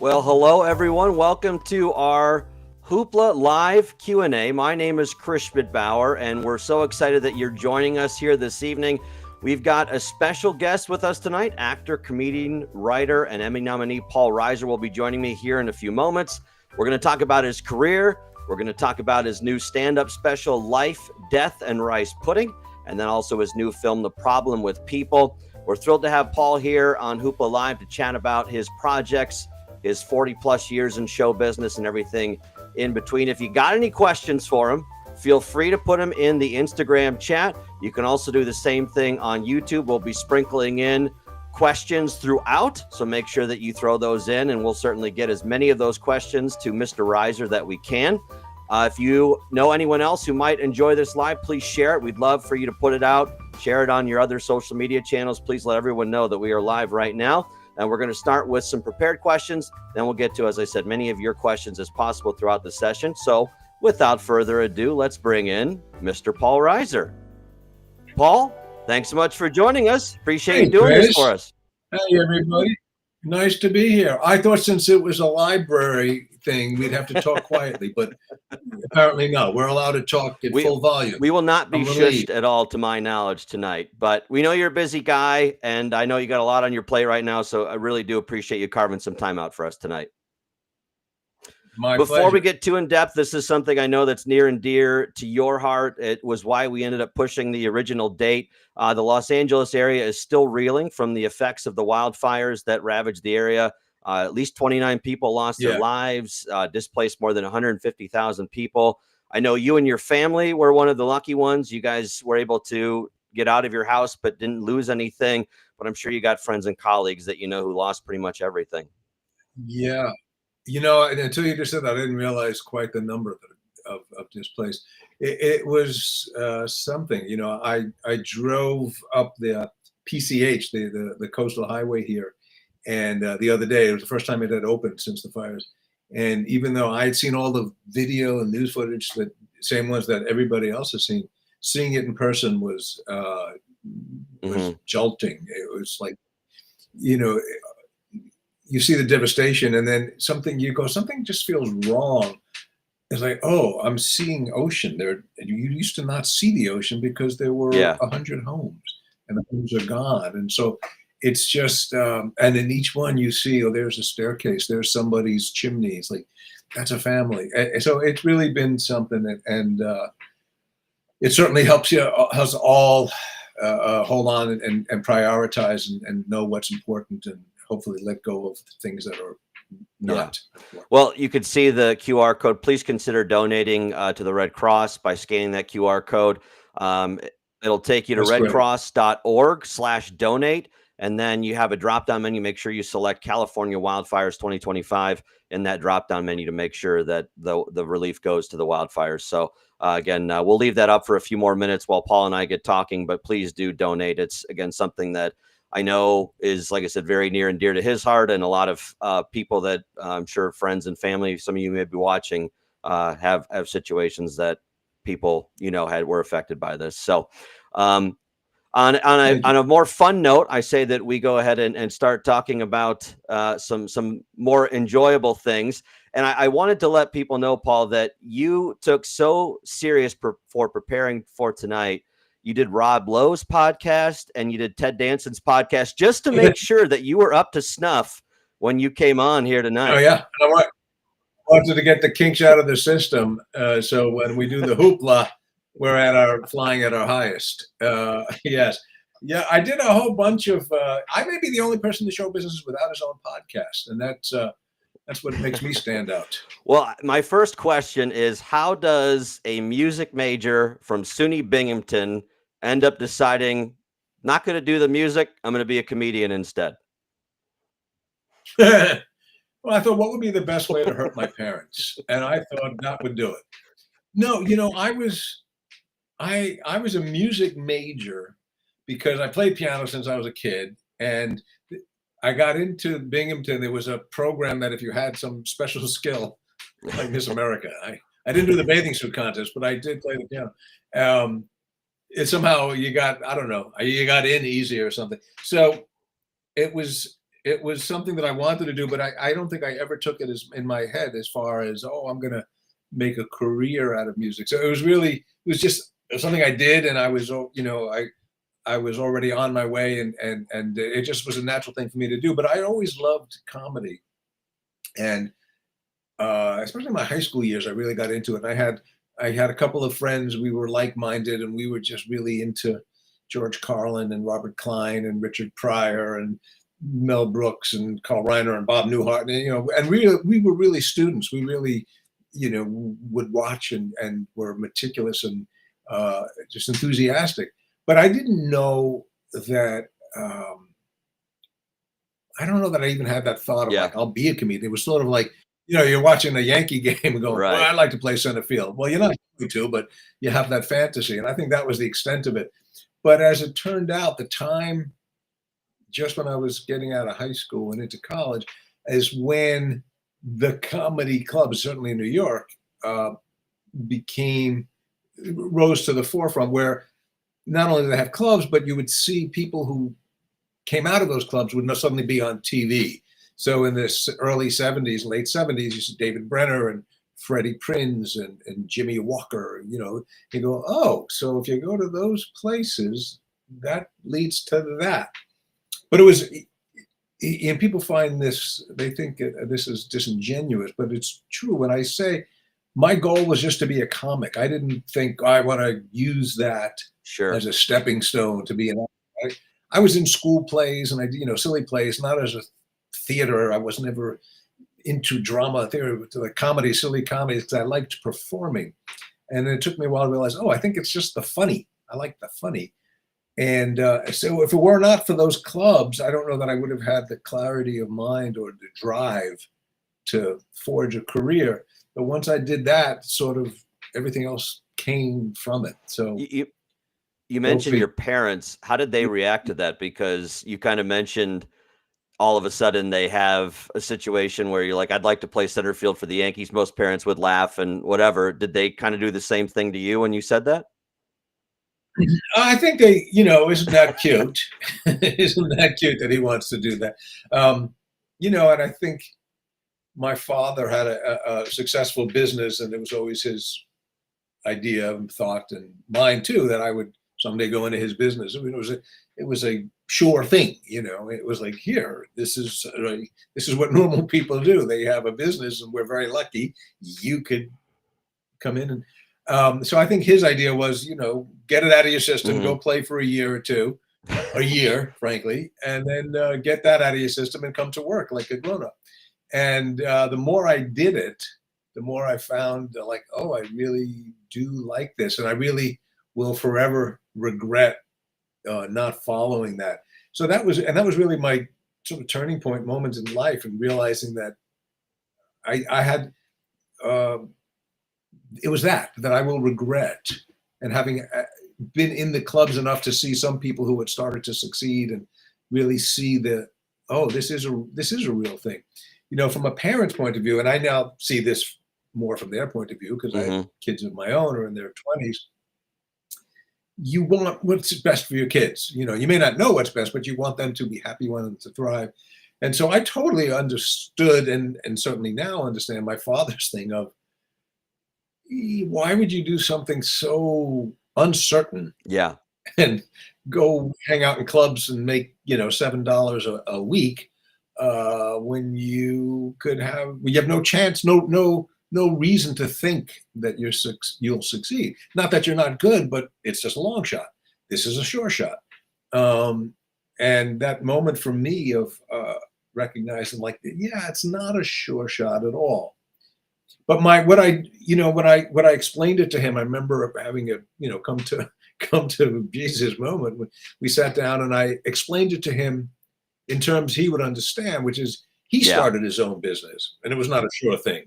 Well, hello everyone. Welcome to our Hoopla Live Q&A. My name is Chris Schmidbauer, and we're so excited that you're joining us here this evening. We've got a special guest with us tonight. Actor, comedian, writer, and Emmy nominee Paul Reiser will be joining me here in a few moments. We're going to talk about his career. We're going to talk about his new stand-up special, Life, Death, and Rice Pudding, and then also his new film, The Problem with People. We're thrilled to have Paul here on Hoopla Live to chat about his projects, his 40 plus years in show business, and everything in between. If you got any questions for him, feel free to put them in the Instagram chat. You can also do the same thing on YouTube. We'll be sprinkling in questions throughout, so make sure that you throw those in, and we'll certainly get as many of those questions to Mr. Reiser that we can. If you know anyone else who might enjoy this live, please share it. We'd love for you to put it out, share it on your other social media channels. Please let everyone know that we are live right now. And we're going to start with some prepared questions. Then we'll get to, as I said, many of your questions as possible throughout the session. So without further ado, let's bring in Mr. Paul Reiser. Paul, thanks so much for joining us. Appreciate you doing this for us. Hey, everybody. Nice to be here. I thought since it was a library thing, we'd have to talk quietly, but apparently not. We're allowed to talk at full volume. We will not be shushed at all, to my knowledge, tonight. But we know you're a busy guy, and I know you got a lot on your plate right now, so I really do appreciate you carving some time out for us tonight. Before we get too in depth, this is something I know that's near and dear to your heart. It was why we ended up pushing the original date. The Los Angeles area is still reeling from the effects of the wildfires that ravaged the area. At least 29 people lost their lives, displaced more than 150,000 people. I know you and your family were one of the lucky ones. You guys were able to get out of your house but didn't lose anything. But I'm sure you got friends and colleagues that you know who lost pretty much everything. Yeah. You know, until you just said that, I didn't realize quite the number of displaced. It was something. You know, I drove up the PCH, the coastal highway here, and the other day, it was the first time it had opened since the fires. And even though I had seen all the video and news footage, the same ones that everybody else has seen, seeing it in person was jolting. It was like, you know, you see the devastation, and then something just feels wrong. It's like, oh, I'm seeing ocean there. And you used to not see the ocean because there were 100 homes, and the homes are gone. And so it's just, and in each one you see, oh, there's a staircase, there's somebody's chimney. It's like, that's a family. And so it's really been something, and it certainly helps us all hold on and prioritize and know what's important, and hopefully let go of things that are not. Well, you could see the QR code. Please consider donating to the Red Cross by scanning that QR code. It'll take you to redcross.org/donate. And then you have a drop-down menu. Make sure you select California Wildfires 2025 in that drop-down menu to make sure that the relief goes to the wildfires. So again, we'll leave that up for a few more minutes while Paul and I get talking, but please do donate. It's, again, something that I know is, like I said, very near and dear to his heart, and a lot of people that I'm sure friends and family, some of you may be watching, have situations that people, you know, were affected by this. So on a more fun note, I say that we go ahead and start talking about some more enjoyable things. And I wanted to let people know, Paul, that you took so serious for preparing for tonight. You did Rob Lowe's podcast and you did Ted Danson's podcast just to make sure that you were up to snuff when you came on here tonight. Oh, yeah. I wanted to get the kinks out of the system. So when we do the hoopla, we're flying at our highest. Yes. Yeah, I did a whole bunch of, I may be the only person in the show business without his own podcast. And that's what makes me stand out. Well, my first question is, how does a music major from SUNY Binghamton end up deciding, not going to do the music, I'm going to be a comedian instead? Well, I thought, what would be the best way to hurt my parents? And I thought that would do it. No, you know, I was a music major because I played piano since I was a kid, and I got into Binghamton. There was a program that if you had some special skill, like Miss America, I didn't do the bathing suit contest, but I did play the piano. Somehow you got, I don't know, you got in easy or something. So it was it was something that I wanted to do, but I don't think I ever took it as in my head as far as, oh, I'm gonna make a career out of music. So it was just something I did, and I was, I was already on my way, and it just was a natural thing for me to do. But I always loved comedy, and especially in my high school years, I really got into it. And I had a couple of friends. We were like minded, and we were just really into George Carlin and Robert Klein and Richard Pryor and Mel Brooks and Carl Reiner and Bob Newhart. And and we were really students. We really would watch and were meticulous and just enthusiastic. But I didn't know that. I don't know that I even had that thought of Yeah. like, I'll be a comedian. It was sort of like, you're watching a Yankee game and going, well, Right. I'd like to play center field. Well, you're not going to, but you have that fantasy. And I think that was the extent of it. But as it turned out, the time just when I was getting out of high school and into college is when the comedy clubs, certainly in New York, uh, became rose to the forefront, where not only did they have clubs, but you would see people who came out of those clubs would suddenly be on TV. So in the early 70s, late 70s, you see David Brenner and Freddie Prinze and Jimmy Walker. You go, oh, so if you go to those places, that leads to that. But it was, and people find this, they think this is disingenuous, but it's true when I say my goal was just to be a comic. I didn't think I want to use that Sure. as a stepping stone to be an actor. I was in school plays and I did, silly plays, not as a theater. I was never into drama theater, to the comedy, silly comedies, because I liked performing. And it took me a while to realize, oh, I think it's just the funny. I like the funny. And so if it were not for those clubs, I don't know that I would have had the clarity of mind or the drive to forge a career. But once I did that, sort of everything else came from it. So You mentioned your parents. How did they react to that? Because you kind of mentioned all of a sudden they have a situation where you're like, I'd like to play center field for the Yankees. Most parents would laugh and whatever. Did they kind of do the same thing to you when you said that? I think they, isn't that cute? Isn't that cute that he wants to do that? And I think my father had a successful business, and it was always his idea and thought, and mine too, that I would someday go into his business. I mean, it was a sure thing. It was like, here, this is what normal people do. They have a business, and we're very lucky. You could come in and. So I think his idea was, get it out of your system, go play for a year or two, a year, frankly, and then get that out of your system and come to work like a grown up. And the more I did it, the more I found like, oh, I really do like this. And I really will forever regret not following that. So that was really my sort of turning point moments in life, and realizing that I had, it was that I will regret, and having been in the clubs enough to see some people who had started to succeed and really see this is a real thing, from a parent's point of view. And I now see this more from their point of view, because I have kids of my own or in their 20s. You want what's best for your kids. You may not know what's best, but you want them to be happy, you want them to thrive. And so I totally understood, and certainly now understand my father's thing of, why would you do something so uncertain Yeah. and go hang out in clubs and make $7 a week when you have no chance, no reason to think that you'll succeed. Not that you're not good, but it's just a long shot. This is a sure shot. And that moment for me of recognizing, like, yeah, it's not a sure shot at all. But when I explained it to him, I remember having a come to Jesus moment when we sat down and I explained it to him in terms he would understand, which is he started his own business, and it was not a sure thing,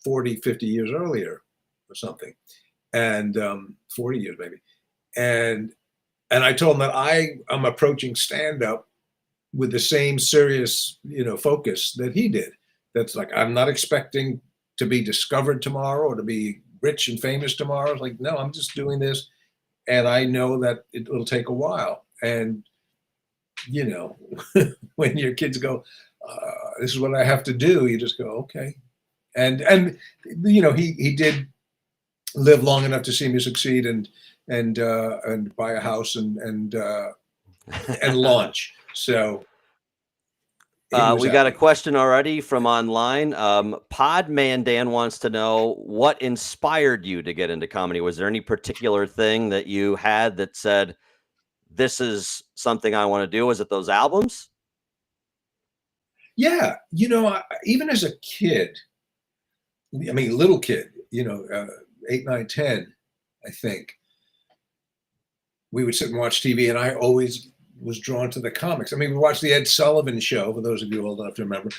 40, 50 years earlier or something, and 40 years maybe. And I told him that I'm approaching stand up with the same serious, focus that he did. That's like, I'm not expecting to be discovered tomorrow or to be rich and famous tomorrow. It's like, no, I'm just doing this, and I know that it'll take a while. And you know, when your kids go, this is what I have to do, you just go, okay. And you know, he did live long enough to see me succeed and buy a house and launch. So he was We got a happy. question already from online. Podman Dan wants to know what inspired you to get into comedy. Was there any particular thing that you had that said, this is something I want to do? Was it those albums? Yeah, you know, even as a kid, I mean, little kid, you know, 8, 9, 10, I think, we would sit and watch TV, and I always was drawn to the comics. I mean, we watched the Ed Sullivan Show, for those of you old enough to remember.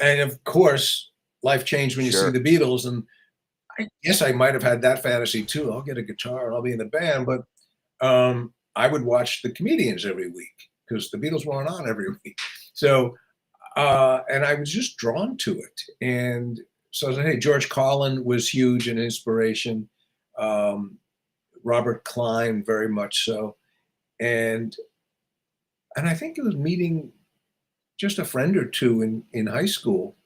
And of course, life changed when you see Sure. the Beatles. And I guess I might have had that fantasy too. I'll get a guitar and I'll be in the band. But I would watch the comedians every week because the Beatles weren't on every week. So, and I was just drawn to it. And so I said, hey, George Carlin was huge and inspiration. Robert Klein, very much so. And I think it was meeting just a friend or two in high school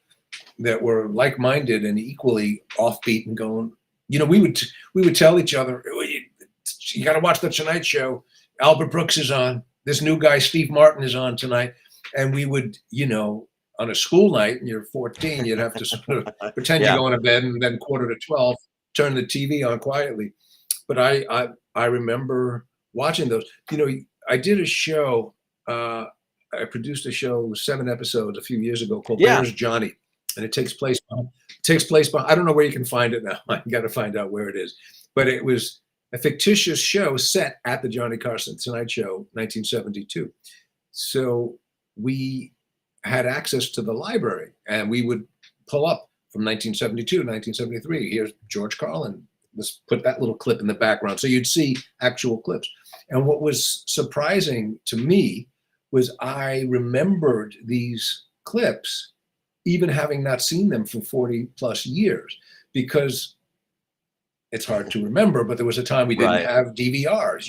that were like-minded and equally offbeat and going, you know, we would tell each other, you got to watch the Tonight Show. Albert Brooks is on. This new guy, Steve Martin, is on tonight. And we would, you know, on a school night, and you're 14, you'd have to sort of pretend you're going to bed, and then 11:45, turn the TV on quietly. But I remember watching those. You know, I did a show. I produced a show, 7 episodes a few years ago called Yeah. Where's Johnny? And it takes place I don't know where you can find it now. I got to find out where it is. But it was a fictitious show set at the Johnny Carson Tonight Show, 1972. So we had access to the library, and we would pull up from 1972, 1973. Here's George Carlin. Let's put that little clip in the background. So you'd see actual clips. And what was surprising to me was I remembered these clips, even having not seen them for 40 plus years, because it's hard to remember, but there was a time we didn't have DVRs.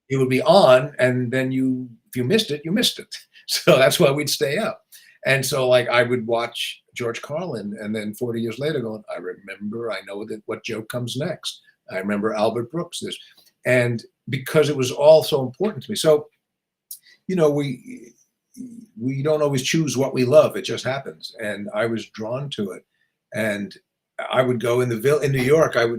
It would be on, and then if you missed it, you missed it. So that's why we'd stay up. And so, like, I would watch George Carlin, and then 40 years later going, I remember, I know that what joke comes next. I remember Albert Brooks, this. And because it was all so important to me. So, you know, we don't always choose what we love. It just happens. And I was drawn to it. And I would go in New York, I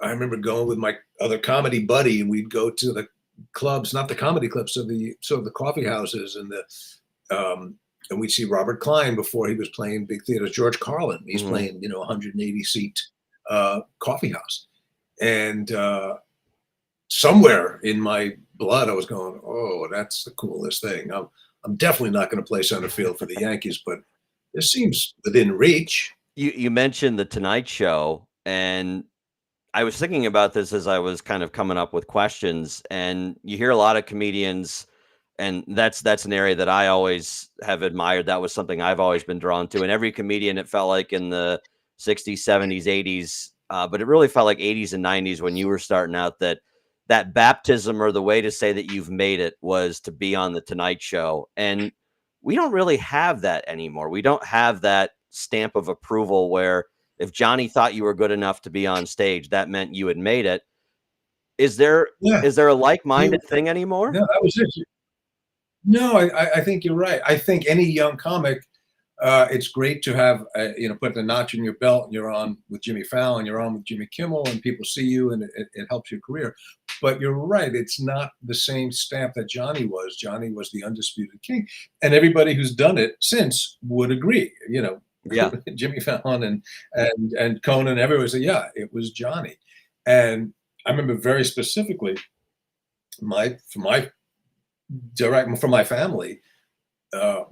remember going with my other comedy buddy, and we'd go to the clubs, not the comedy clubs, so the coffee houses and we'd see Robert Klein before he was playing big theaters. George Carlin, he's playing, you know, 180 seat coffee house. And somewhere in my blood, I was going, oh, that's the coolest thing. I'm definitely not going to play center field for the Yankees, but this seems within reach. You mentioned the Tonight Show, and I was thinking about this as I was kind of coming up with questions, and you hear a lot of comedians, and that's an area that I always have admired. That was something I've always been drawn to. And every comedian, it felt like in the 60s, 70s, 80s, but it really felt like 80s and 90s when you were starting out, that baptism or the way to say that you've made it was to be on the Tonight Show. And we don't really have that anymore. We don't have that stamp of approval where if Johnny thought you were good enough to be on stage, that meant you had made it. Is there a like-minded thing anymore? No, that was it. No, I think you're right. I think any young comic, it's great to have, you know, put the notch in your belt, and you're on with Jimmy Fallon, you're on with Jimmy Kimmel, and people see you, and it helps your career. But you're right. It's not the same stamp that Johnny was. Johnny was the undisputed king. And everybody who's done it since would agree, you know. Yeah. Jimmy Fallon and Conan, everyone said, yeah, it was Johnny. And I remember very specifically from my family,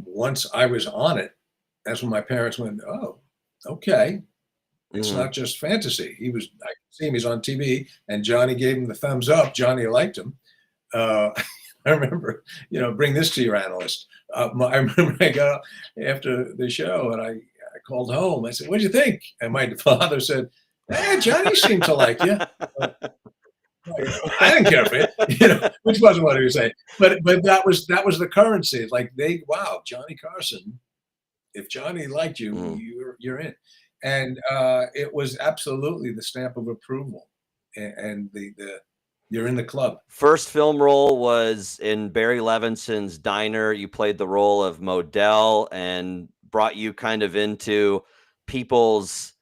once I was on it, that's when my parents went, oh, okay. It's not just fantasy. I could see him, he's on TV, and Johnny gave him the thumbs up. Johnny liked him. I remember, you know, bring this to your analyst. I remember I got up after the show, and I called home. I said, what'd you think? And my father said, Johnny seemed to like you. I didn't care for it, which wasn't what he was saying. But that was the currency. It's like wow, Johnny Carson. If Johnny liked you, Mm. you're in. And it was absolutely the stamp of approval, and the you're in the club. First film role was in Barry Levinson's Diner. You played the role of Modell and brought you kind of into people's,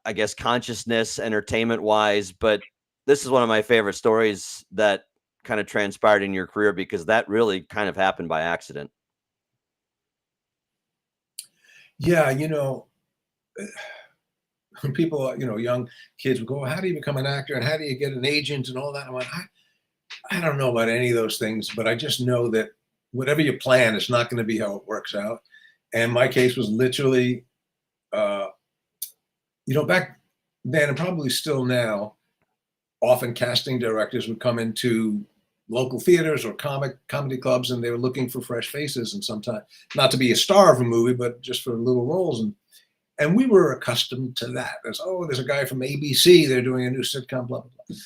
I guess, consciousness entertainment wise. But this is one of my favorite stories that kind of transpired in your career because that really kind of happened by accident. Yeah, when people, young kids would go, "How do you become an actor, and how do you get an agent, and all that?" I'm like, I don't know about any of those things, but I just know that whatever you plan is not going to be how it works out. And my case was literally, uh, back then and probably still now, often casting directors would come into local theaters or comedy clubs, and they were looking for fresh faces, and sometimes not to be a star of a movie, but just for little roles. And we were accustomed to that. There's a guy from ABC, they're doing a new sitcom, blah blah blah.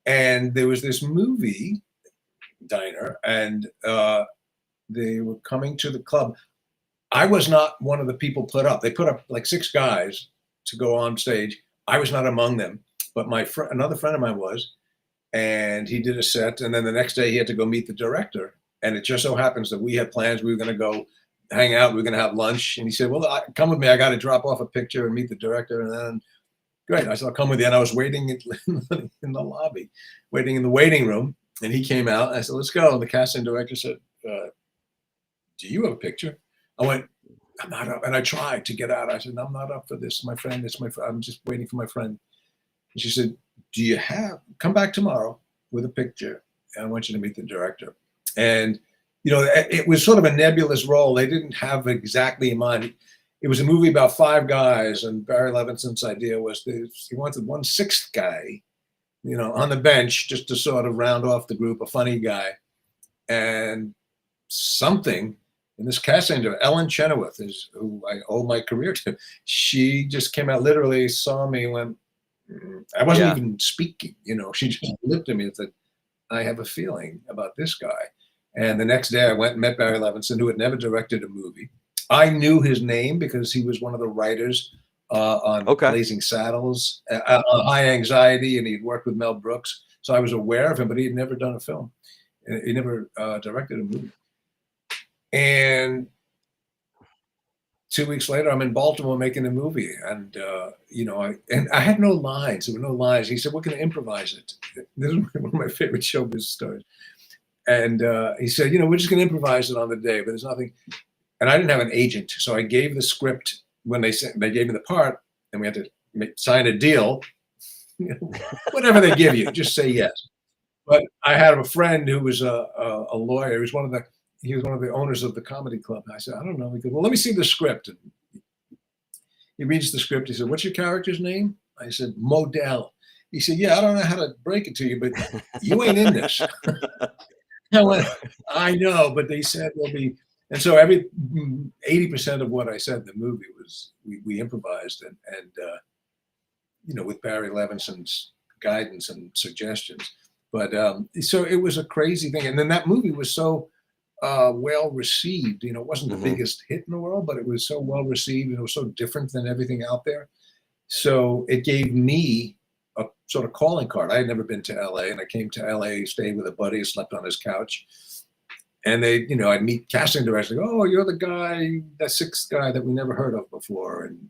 And there was this movie Diner, and they were coming to the club. I was not one of the people put up. They put up like 6 guys to go on stage. I was not among them, but another friend of mine was, and he did a set. And then the next day he had to go meet the director. And it just so happens that we had plans. We were going to go hang out. We were going to have lunch. And he said, "Well, come with me. I got to drop off a picture and meet the director." And then, great. I said, "I'll come with you." And I was waiting in the lobby, waiting in the waiting room. And he came out. And I said, "Let's go." And the casting director said, "Do you have a picture?" I went, "I'm not up." And I tried to get out. I said, "I'm not up for this. My friend, it's my friend. I'm just waiting for my friend." And she said, "Come back tomorrow with a picture. And I want you to meet the director." And, it was sort of a nebulous role. They didn't have exactly in mind. It was a movie about 5 guys, and Barry Levinson's idea was he wanted 1/6 guy, on the bench just to sort of round off the group, a funny guy. And something in this casting director, Ellen Chenoweth, is who I owe my career to. She just came out, literally saw me, went, I wasn't Yeah. even speaking, she just looked at me and said, "I have a feeling about this guy." And the next day I went and met Barry Levinson, who had never directed a movie. I knew his name because he was one of the writers on Okay. Blazing Saddles, on High Anxiety, and he'd worked with Mel Brooks. So I was aware of him, but he had never done a film. He never directed a movie. And 2 weeks later, I'm in Baltimore making a movie, and I had no lines. There were no lines. He said, "We're going to improvise it." This is one of my favorite showbiz stories. And he said, "We're just going to improvise it on the day, but there's nothing." And I didn't have an agent, so I gave the script when they gave me the part, and we had to sign a deal. Whatever they give you, just say yes. But I had a friend who was a lawyer. He was one of the owners of the comedy club. And I said, "I don't know." He goes, "Well, let me see the script." And he reads the script. He said, "What's your character's name?" I said, "Modell." He said, "Yeah, I don't know how to break it to you, but you ain't in this." I went, "I know, but they said there'll be." And so 80% of what I said in the movie was we improvised, and with Barry Levinson's guidance and suggestions. But so it was a crazy thing. And then that movie was so well received. It wasn't the biggest hit in the world, but it was so well received, and it was so different than everything out there. So it gave me a sort of calling card. I had never been to LA, and I came to LA, stayed with a buddy, slept on his couch. And I'd meet casting directors, like, "Oh, you're the guy, that 6th guy that we never heard of before." And,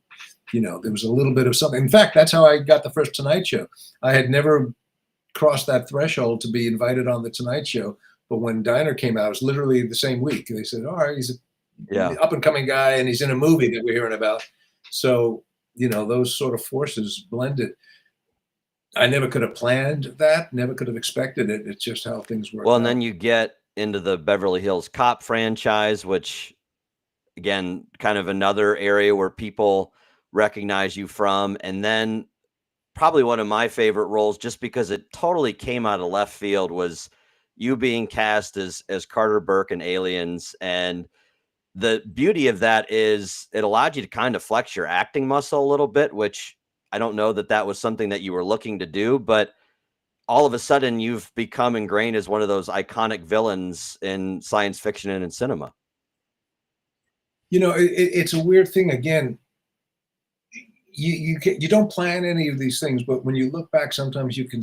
there was a little bit of something. In fact, that's how I got the first Tonight Show. I had never crossed that threshold to be invited on the Tonight Show. But when Diner came out, it was literally the same week. They said, "All right, he's an up and coming guy, and he's in a movie that we're hearing about." So, those sort of forces blended. I never could have planned that, never could have expected it. It's just how things work Well, and out. then you get into the Beverly Hills Cop franchise, which again, kind of another area where people recognize you from. And then probably one of my favorite roles, just because it totally came out of left field, was you being cast as Carter Burke in Aliens. And the beauty of that is it allowed you to kind of flex your acting muscle a little bit, which I don't know that was something that you were looking to do, but all of a sudden you've become ingrained as one of those iconic villains in science fiction and in cinema. It's a weird thing. Again, you don't plan any of these things, but when you look back, sometimes you can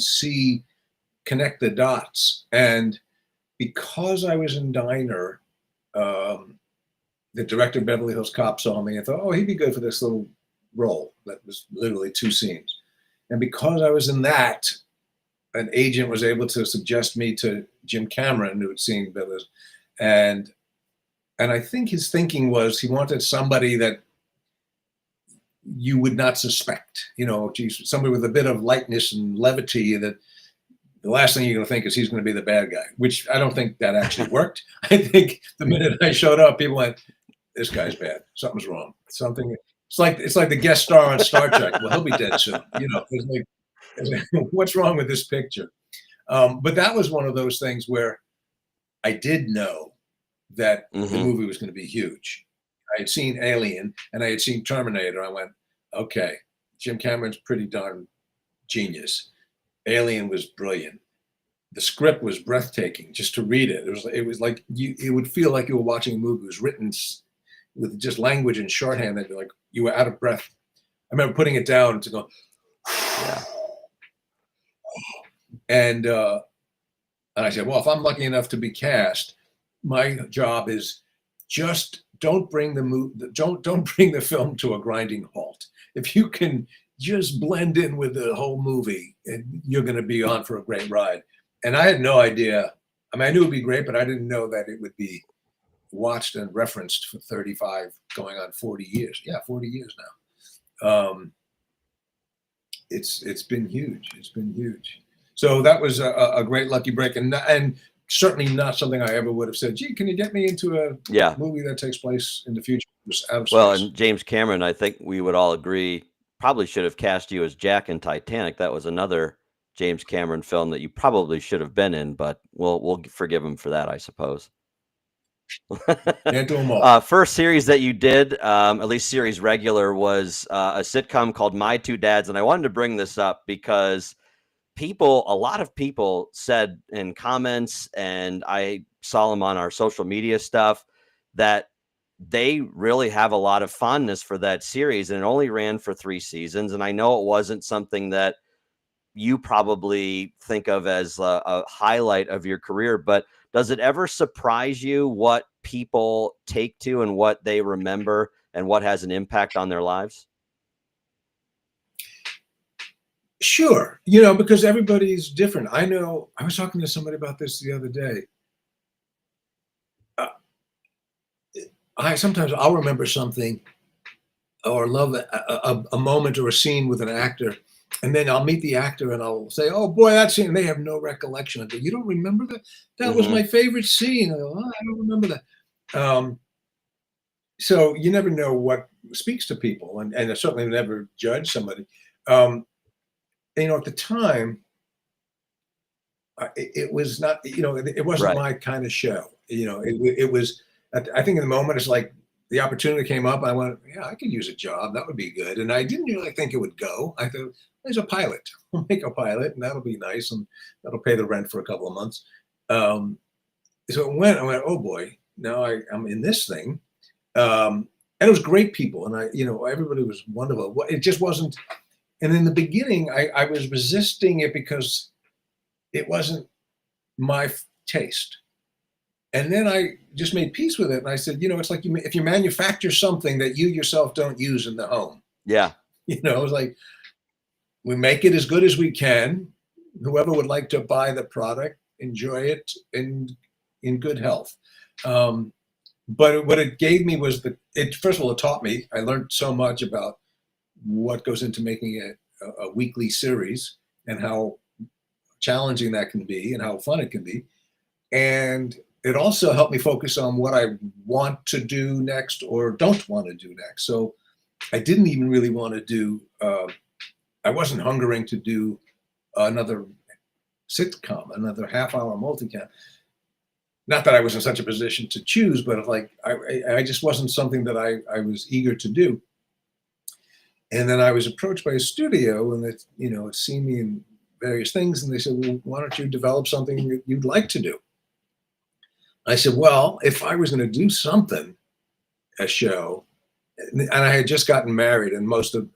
connect the dots. And because I was in Diner, the director of Beverly Hills Cop saw me and thought, oh, he'd be good for this little role that was literally 2 scenes. And because I was in that, an agent was able to suggest me to Jim Cameron, who had seen Beverly Hills. And I think his thinking was he wanted somebody that you would not suspect, geez, somebody with a bit of lightness and levity that the last thing you're going to think is he's going to be the bad guy, which I don't think that actually worked. I think the minute I showed up, people went, this guy's bad. Something's wrong. It's like the guest star on Star Trek. Well, he'll be dead soon. It's like, what's wrong with this picture? But that was one of those things where I did know that the movie was going to be huge. I had seen Alien and I had seen Terminator. I went, okay, Jim Cameron's pretty darn genius. Alien was brilliant. The script was breathtaking just to read it. It was like it would feel like you were watching a movie. It was written with just language and shorthand that like you were out of breath. I remember putting it down to go, yeah. And I said, well, if I'm lucky enough to be cast, my job is just don't bring the film to a grinding halt. If you can just blend in with the whole movie, you're going to be on for a great ride. And I had no idea. I mean, I knew it'd be great, but I didn't know that it would be watched and referenced for 35, going on 40 years. Yeah, 40 years now. It's been huge. It's been huge. So that was a great lucky break, and certainly not something I ever would have said, gee, can you get me into a movie that takes place in the future? Well, and James Cameron, I think we would all agree, probably should have cast you as Jack in Titanic. That was another James Cameron film that you probably should have been in, but we'll forgive him for that, I suppose. Can't do them all. First series that you did, at least series regular, was a sitcom called My Two Dads. And I wanted to bring this up because a lot of people said in comments, and I saw them on our social media stuff, that they really have a lot of fondness for that series, and it only ran for 3 seasons. And I know it wasn't something that you probably think of as a highlight of your career, but does it ever surprise you what people take to and what they remember and what has an impact on their lives? Sure. Because everybody's different. I know I was talking to somebody about this the other day. Sometimes I'll remember something or love a moment or a scene with an actor, and then I'll meet the actor and I'll say, oh boy, that scene, and they have no recollection of it. You don't remember that? That was my favorite scene. I go, oh, I don't remember that. So you never know what speaks to people, and I certainly never judge somebody. At the time, it was not, it wasn't my kind of show. It was, I think in the moment, it's like the opportunity came up. I went, yeah, I could use a job. That would be good. And I didn't really think it would go. I thought, there's a pilot. We'll make a pilot, and that'll be nice, and that'll pay the rent for a couple of months. So I went, oh boy, now I'm in this thing. And it was great people. And everybody was wonderful. It just wasn't. And in the beginning, I was resisting it because it wasn't my taste. And then I just made peace with it. And I said, it's like if you manufacture something that you yourself don't use in the home. Yeah. It's like we make it as good as we can. Whoever would like to buy the product, enjoy it in good health. But what it gave me was first of all, it taught me. I learned so much about what goes into making a weekly series and how challenging that can be and how fun it can be. And it also helped me focus on what I want to do next or don't want to do next. So I didn't even really want to do, I wasn't hungering to do another sitcom, another half-hour multicam. Not that I was in such a position to choose, but like I just wasn't something that I was eager to do. And then I was approached by a studio, and it seen me in various things. And they said, well, why don't you develop something you'd like to do? I said, well, if I was going to do something, a show, and I had just gotten married, and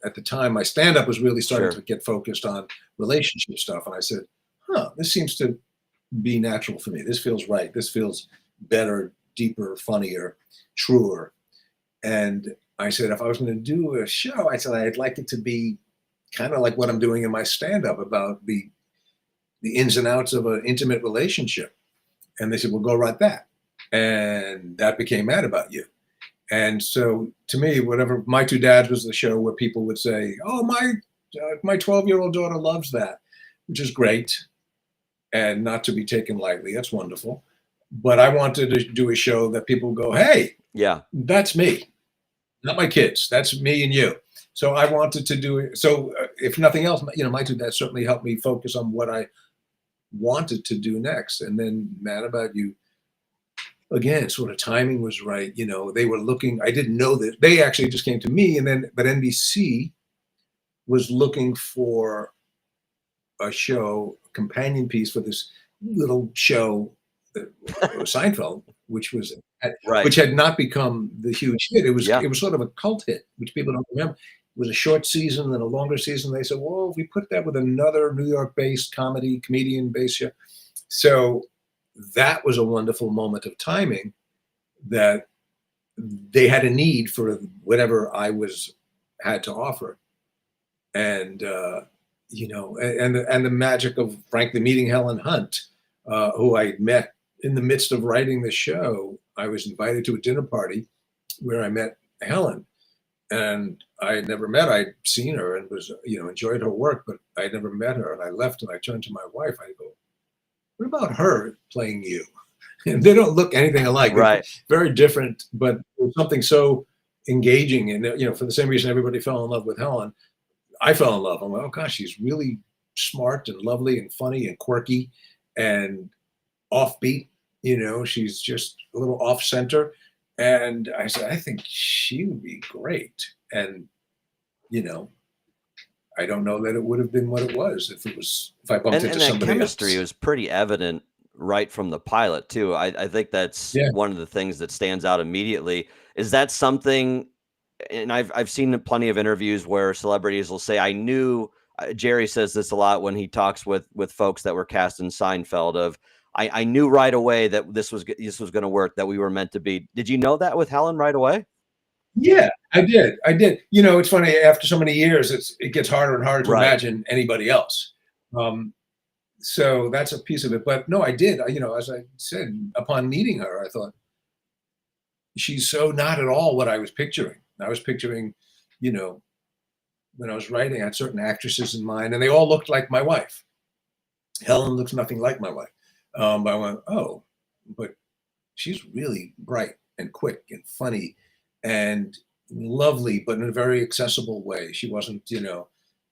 at the time, my stand-up was really starting Sure. to get focused on relationship stuff. And I said, this seems to be natural for me. This feels right. This feels better, deeper, funnier, truer. And I said, if I was going to do a show, I said, I'd like it to be kind of like what I'm doing in my stand-up about the ins and outs of an intimate relationship. And they said, well, go write that. And that became Mad About You. And so to me, whatever, My Two Dads was the show where people would say, oh, my 12-year-old daughter loves that, which is great and not to be taken lightly. That's wonderful. But I wanted to do a show that people go, hey, Yeah. that's me, not my kids. That's me and you. So I wanted to do it. So if nothing else, My Two Dads certainly helped me focus on what I wanted to do next. And then Mad About You, again, sort of timing was right. They were looking, I didn't know that they actually just came to me, but NBC was looking for a show, a companion piece for this little show, Seinfeld, which Right. had not become the huge hit. It was Yeah. sort of a cult hit, which people don't remember. It was a short season and a longer season. They said, well, if we put that with another New York-based comedian-based show. So that was a wonderful moment of timing that they had a need for whatever I had to offer. And, and the magic of, frankly, meeting Helen Hunt, who I met in the midst of writing the show. I was invited to a dinner party where I met Helen. And I had never met, I'd seen her and was, enjoyed her work, but I had never met her. And I left and I turned to my wife. I go, what about her playing you? And they don't look anything alike. Right. Very different, but something so engaging. And, for the same reason everybody fell in love with Helen, I fell in love. I'm like, oh gosh, she's really smart and lovely and funny and quirky and offbeat. She's just a little off center. And I said, I think she would be great. And, I don't know that it would have been what it was if I bumped into And that somebody chemistry else. was pretty evident right from the pilot too. I think that's Yeah. one of the things that stands out immediately. Is that something? And I've seen plenty of interviews where celebrities will say, "I knew." Jerry says this a lot when he talks with folks that were cast in Seinfeld. I knew right away that this was going to work. That we were meant to be. Did you know that with Helen right away? Yeah, I did. It's funny, after so many years, it gets harder and harder to Right. imagine anybody else. So that's a piece of it. But no, I did. As I said, upon meeting her, I thought she's so not at all what I was picturing. I was picturing, when I was writing, I had certain actresses in mind, and they all looked like my wife. Helen looks nothing like my wife. But I went, oh, but she's really bright and quick and funny and lovely, but in a very accessible way. She wasn't,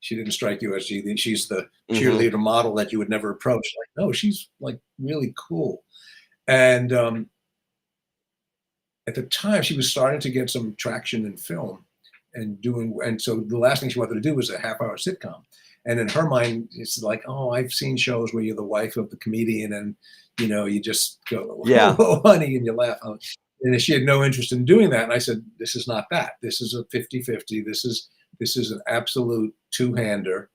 she didn't strike you as she's the cheerleader model that you would never approach. Like, no, she's like really cool. And at the time, she was starting to get some traction in film and so the last thing she wanted to do was a half-hour sitcom. And in her mind, it's like, oh, I've seen shows where you're the wife of the comedian and, you just go, Yeah. oh, honey, and you laugh. And she had no interest in doing that. And I said, this is not that. This is a 50-50. This is an absolute two-hander,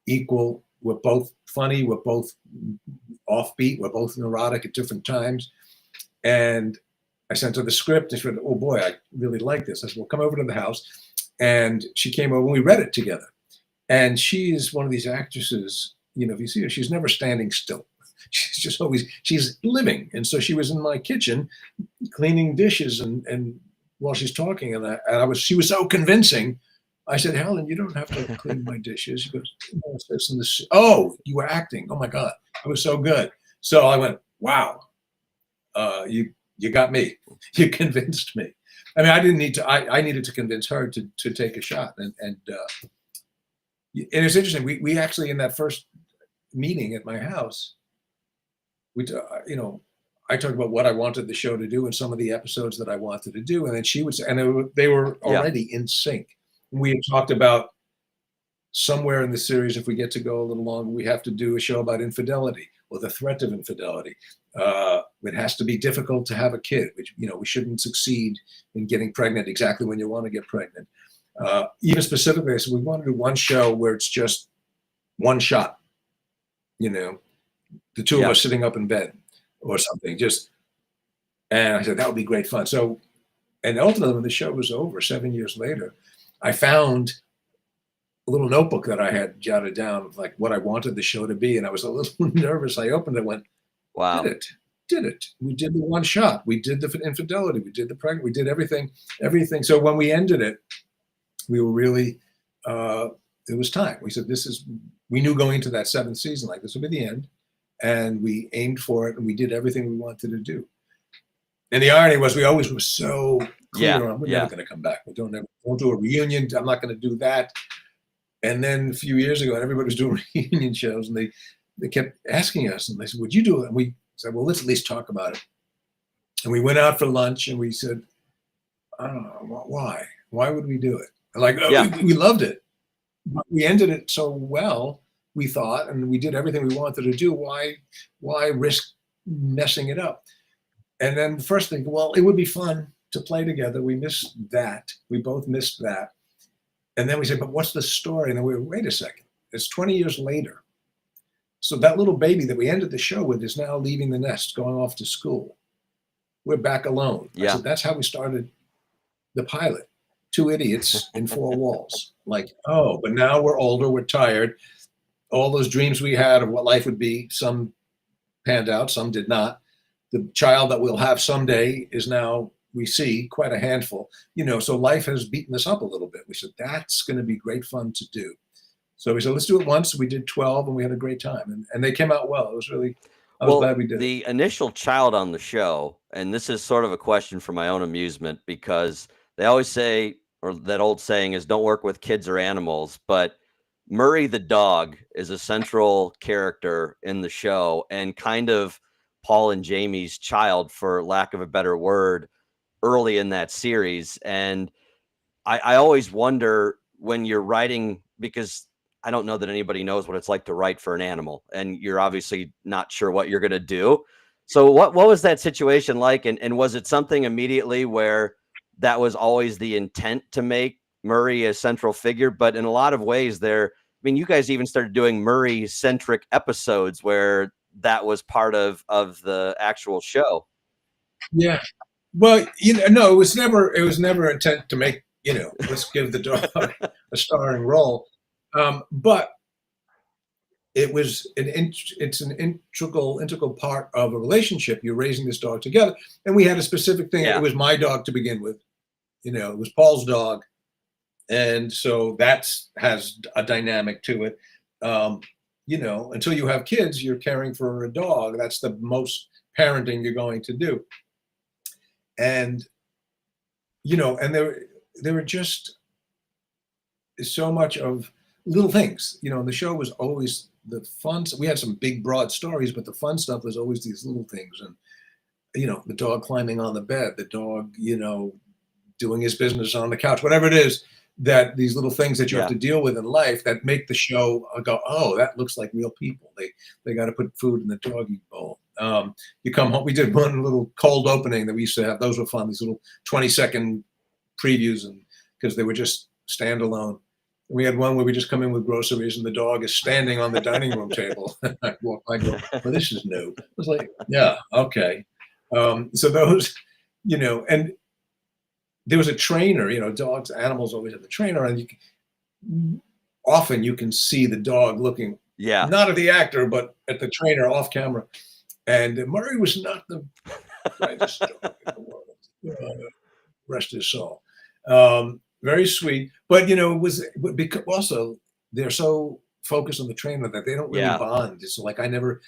equal. We're both funny. We're both offbeat. We're both neurotic at different times. And I sent her the script. And she said, oh, boy, I really like this. I said, well, come over to the house. And she came over and we read it together. And she is one of these actresses, if you see her, she's never standing still. She's just always, she's living. And so she was in my kitchen cleaning dishes and while she's talking, she was so convincing. I said, Helen, you don't have to clean my dishes. She goes, no, it's this and this. Oh, you were acting. Oh my God, it was so good. So I went, wow, you got me. You convinced me. I mean, I didn't need to. I needed to convince her to take a shot. And it's interesting. We actually, in that first meeting at my house, I talked about what I wanted the show to do and some of the episodes that I wanted to do, and then she would say, and they were already in sync. We had talked about somewhere in the series, if we get to go a little longer, we have to do a show about infidelity or the threat of infidelity. It has to be difficult to have a kid, which, we shouldn't succeed in getting pregnant exactly when you want to get pregnant. Even specifically, I said, we want to do one show where it's just one shot, the two of us sitting up in bed or something, and I said, that would be great fun. So, and ultimately when the show was over 7 years later, I found a little notebook that I had jotted down of like what I wanted the show to be. And I was a little nervous. I opened it and went, wow. Did it. We did the one shot. We did the infidelity. We did the pregnant. We did everything. So when we ended it, we were really, it was time. We said, we knew going into that seventh season, like this would be the end. And we aimed for it and we did everything we wanted to do. And the irony was we always were so clear on, we're never going to come back. We don't do a reunion. I'm not going to do that. And then a few years ago, everybody was doing reunion shows and they kept asking us and they said, would you do it? And we said, well, let's at least talk about it. And we went out for lunch and we said, I don't know, why? Why would we do it? Like, we loved it. But we ended it so well, we thought, and we did everything we wanted to do. Why risk messing it up? And then the first thing, well, it would be fun to play together. We missed that. We both missed that. And then we said, but what's the story? And then we were, wait a second, it's 20 years later. So that little baby that we ended the show with is now leaving the nest, going off to school. We're back alone. I said, that's how we started the pilot. Two idiots in four walls. Like, oh, but now we're older, we're tired. All those dreams we had of what life would be, some panned out, some did not. The child that we'll have someday is now, we see, quite a handful. So life has beaten us up a little bit. We said, that's going to be great fun to do. So we said, let's do it once. We did 12 and we had a great time. And they came out well. It was really, I was glad we did the initial child on the show, and this is sort of a question for my own amusement, because they always say, or that old saying is, don't work with kids or animals. But Murray the dog is a central character in the show and kind of Paul and Jamie's child, for lack of a better word, early in that series. And I always wonder when you're writing, because I don't know that anybody knows what it's like to write for an animal, and you're obviously not sure what you're going to do. So what was that situation like? And was it something immediately where that was always the intent to make Murray a central figure? But in a lot of ways you guys even started doing Murray centric episodes where that was part of the actual show. Yeah. Well, no, it was never intent to make, let's give the dog a starring role. But it's an integral part of a relationship. You're raising this dog together. And we had a specific thing. It was my dog to begin with. It was Paul's dog. And so that has a dynamic to it. Until you have kids, you're caring for a dog. That's the most parenting you're going to do. And, and there were just so much of little things, the show was always the fun. We had some big, broad stories, but the fun stuff was always these little things. And, the dog climbing on the bed, the dog, doing his business on the couch, whatever it is, that these little things that you have to deal with in life that make the show go, oh, that looks like real people. They got to put food in the doggy bowl. You come home. We did one little cold opening that we used to have. Those were fun. These little 20-second previews, and because they were just standalone. We had one where we just come in with groceries and the dog is standing on the dining room table. I go, well, this is new. I was like, yeah, okay. So those, and there was a trainer, dogs, animals always have the trainer, and often you can see the dog looking, not at the actor, but at the trainer off camera. And Murray was not the brightest dog in the world. Rest his soul. Very sweet, but it was because also they're so focused on the trainer that they don't really bond. It's like I never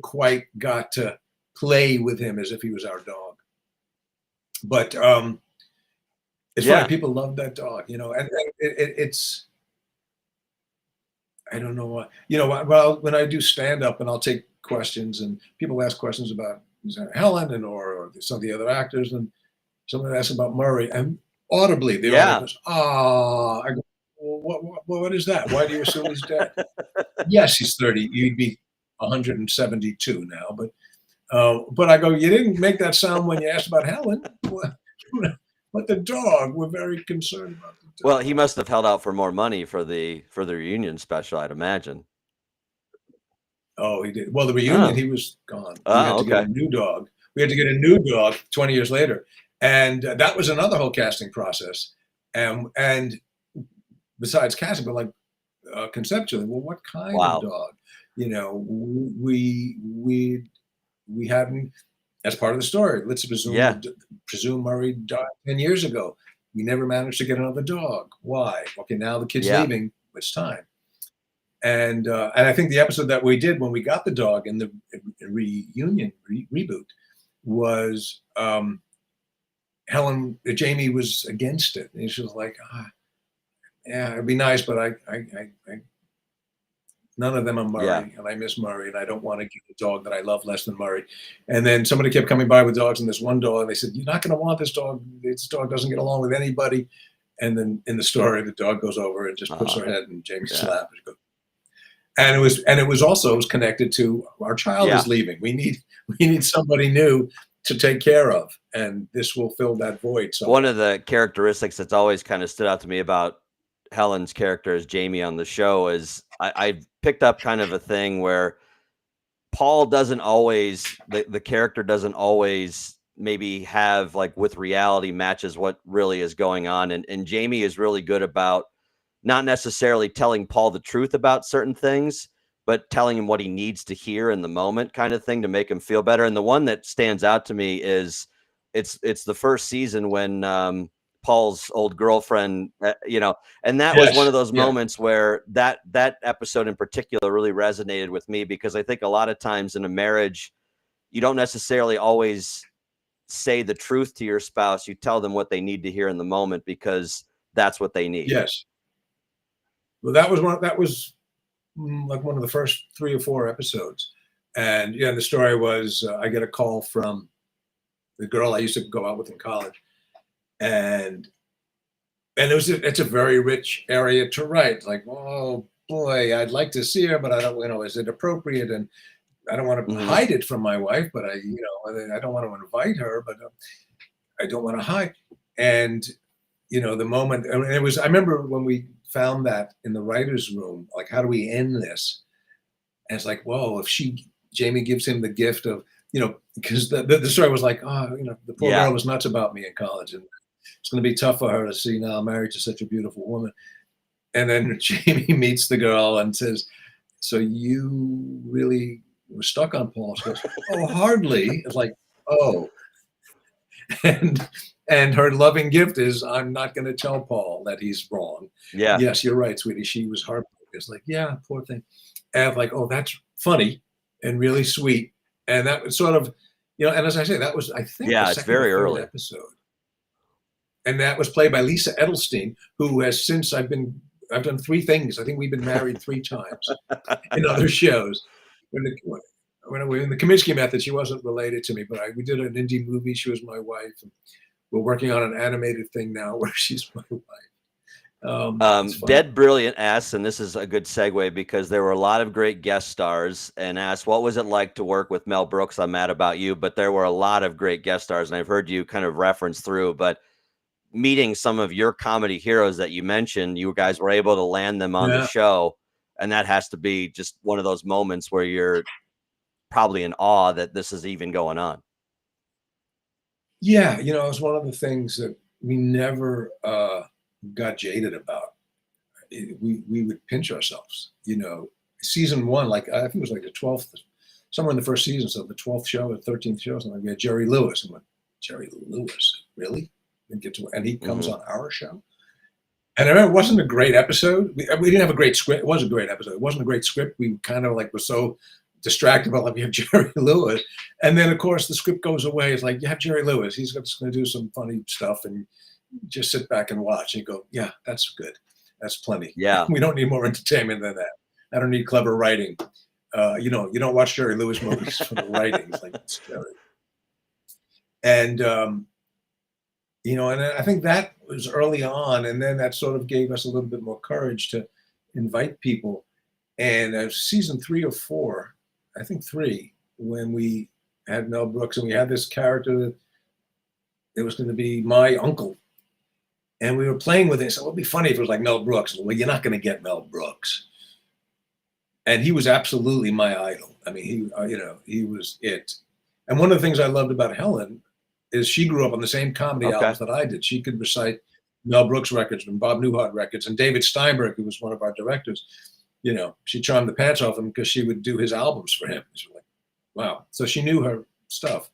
quite got to play with him as if he was our dog. But it's funny, people love that dog, and it's I don't know what well, when I do stand up and I'll take questions and people ask questions about Helen or some of the other actors, and someone asks about Murray, and audibly the audience goes, I go, well, Well, what is that? Why do you assume he's dead? Yes, he's 30. You'd be 172 now, but I go, you didn't make that sound when you asked about Helen. But the dog, we're very concerned about the Well, dog. he must have held out for more money for the reunion special, I'd imagine. Oh, he did. Well, the reunion, Oh. he was gone. We had Oh, to get a okay. new dog. We had to get a new dog 20 years later. And that was another whole casting process. And besides casting, but like conceptually, well, what kind of Wow. dog? You know, we hadn't, as part of the story. Let's Yeah. presume Murray died 10 years ago. We never managed to get another dog. Why? Okay, now the kid's Yeah. leaving. It's time. And I think the episode that we did when we got the dog in the reunion reboot was Jamie was against it. And she was like, yeah, it'd be nice, but I none of them are Murray, Yeah. and I miss Murray, and I don't want to get a dog that I love less than Murray. And then somebody kept coming by with dogs, and this one dog, and they said, you're not going to want this dog. This dog doesn't get along with anybody. And then in the story, the dog goes over and just puts her head in Jamie's lap. And it was connected to our child Yeah. is leaving. We need somebody new to take care of, and this will fill that void. So One of the characteristics that's always kind of stood out to me about Helen's character as Jamie on the show is I picked up kind of a thing where Paul doesn't always, the character doesn't always maybe have, like, with reality matches what really is going on. And Jamie is really good about not necessarily telling Paul the truth about certain things, but telling him what he needs to hear in the moment, kind of thing, to make him feel better. And the one that stands out to me is it's the first season when Paul's old girlfriend, and that was one yes, of those yeah, moments where that episode in particular really resonated with me, because I think a lot of times in a marriage, you don't necessarily always say the truth to your spouse. You tell them what they need to hear in the moment because that's what they need. yes. Well, that was like one of the first 3 or 4 episodes, and yeah, the story was I get a call from the girl I used to go out with in college, and it's a very rich area to write. Like, oh boy, I'd like to see her, but I don't, is it appropriate? And I don't want to Hmm. hide it from my wife, but I don't want to invite her, but I don't want to hide. And the moment, I mean, I remember when we found that in the writer's room, like, how do we end this? And it's like, whoa, if Jamie gives him the gift of, because the story was like, the poor Yeah. girl was nuts about me in college, and it's going to be tough for her to see now I'm married to such a beautiful woman. And then Jamie meets the girl and says, so you really were stuck on Paul? She goes, oh, hardly. It's like, oh. And her loving gift is, I'm not going to tell Paul that he's wrong. Yeah. Yes, you're right, sweetie. She was heartbroken. It's like, yeah, poor thing. And I'm like, oh, that's funny and really sweet. And that was sort of, and as I say, that was, I think, the Yeah. It's second or very third early. episode. And that was played by Lisa Edelstein, who has since I've done 3 things. I think we've been married 3 times in other shows. When in the Kaminsky Method, she wasn't related to me, but we did an indie movie. She was my wife. And we're working on an animated thing now where she's my wife. It's funny. Dead Brilliant asks, and this is a good segue because there were a lot of great guest stars, and asked, what was it like to work with Mel Brooks? I'm Mad About You, but there were a lot of great guest stars, and I've heard you kind of reference through, but meeting some of your comedy heroes that you mentioned, you guys were able to land them on the Yeah. show. And that has to be just one of those moments where you're probably in awe that this is even going on. Yeah. It was one of the things that we never got jaded about. We would pinch ourselves, season 1, like, I think it was like the 12th, somewhere in the first season. So the 12th show or 13th show, something like, we had Jerry Lewis. And went, Jerry Lewis, really? And he comes on our show. And I remember it wasn't a great episode. We didn't have a great script. It was a great episode. It wasn't a great script. We kind of like were so distracted by, like, we have Jerry Lewis. And then, of course, the script goes away. It's like, you have Jerry Lewis. He's just going to do some funny stuff, and just sit back and watch. And you go, yeah, that's good. That's plenty. Yeah. We don't need more entertainment than that. I don't need clever writing. You don't watch Jerry Lewis movies for the writing. It's like, it's Jerry. And, and I think that was early on. And then that sort of gave us a little bit more courage to invite people. And season 3 or 4, I think 3, when we had Mel Brooks and we had this character that it was going to be my uncle. And we were playing with it. So it would be funny if it was like Mel Brooks. Well, you're not going to get Mel Brooks. And he was absolutely my idol. I mean, he was it. And one of the things I loved about Helen is she grew up on the same comedy albums that I did. She could recite Mel Brooks records and Bob Newhart records. And David Steinberg, who was one of our directors, she charmed the pants off him because she would do his albums for him. She was like, wow. So she knew her stuff.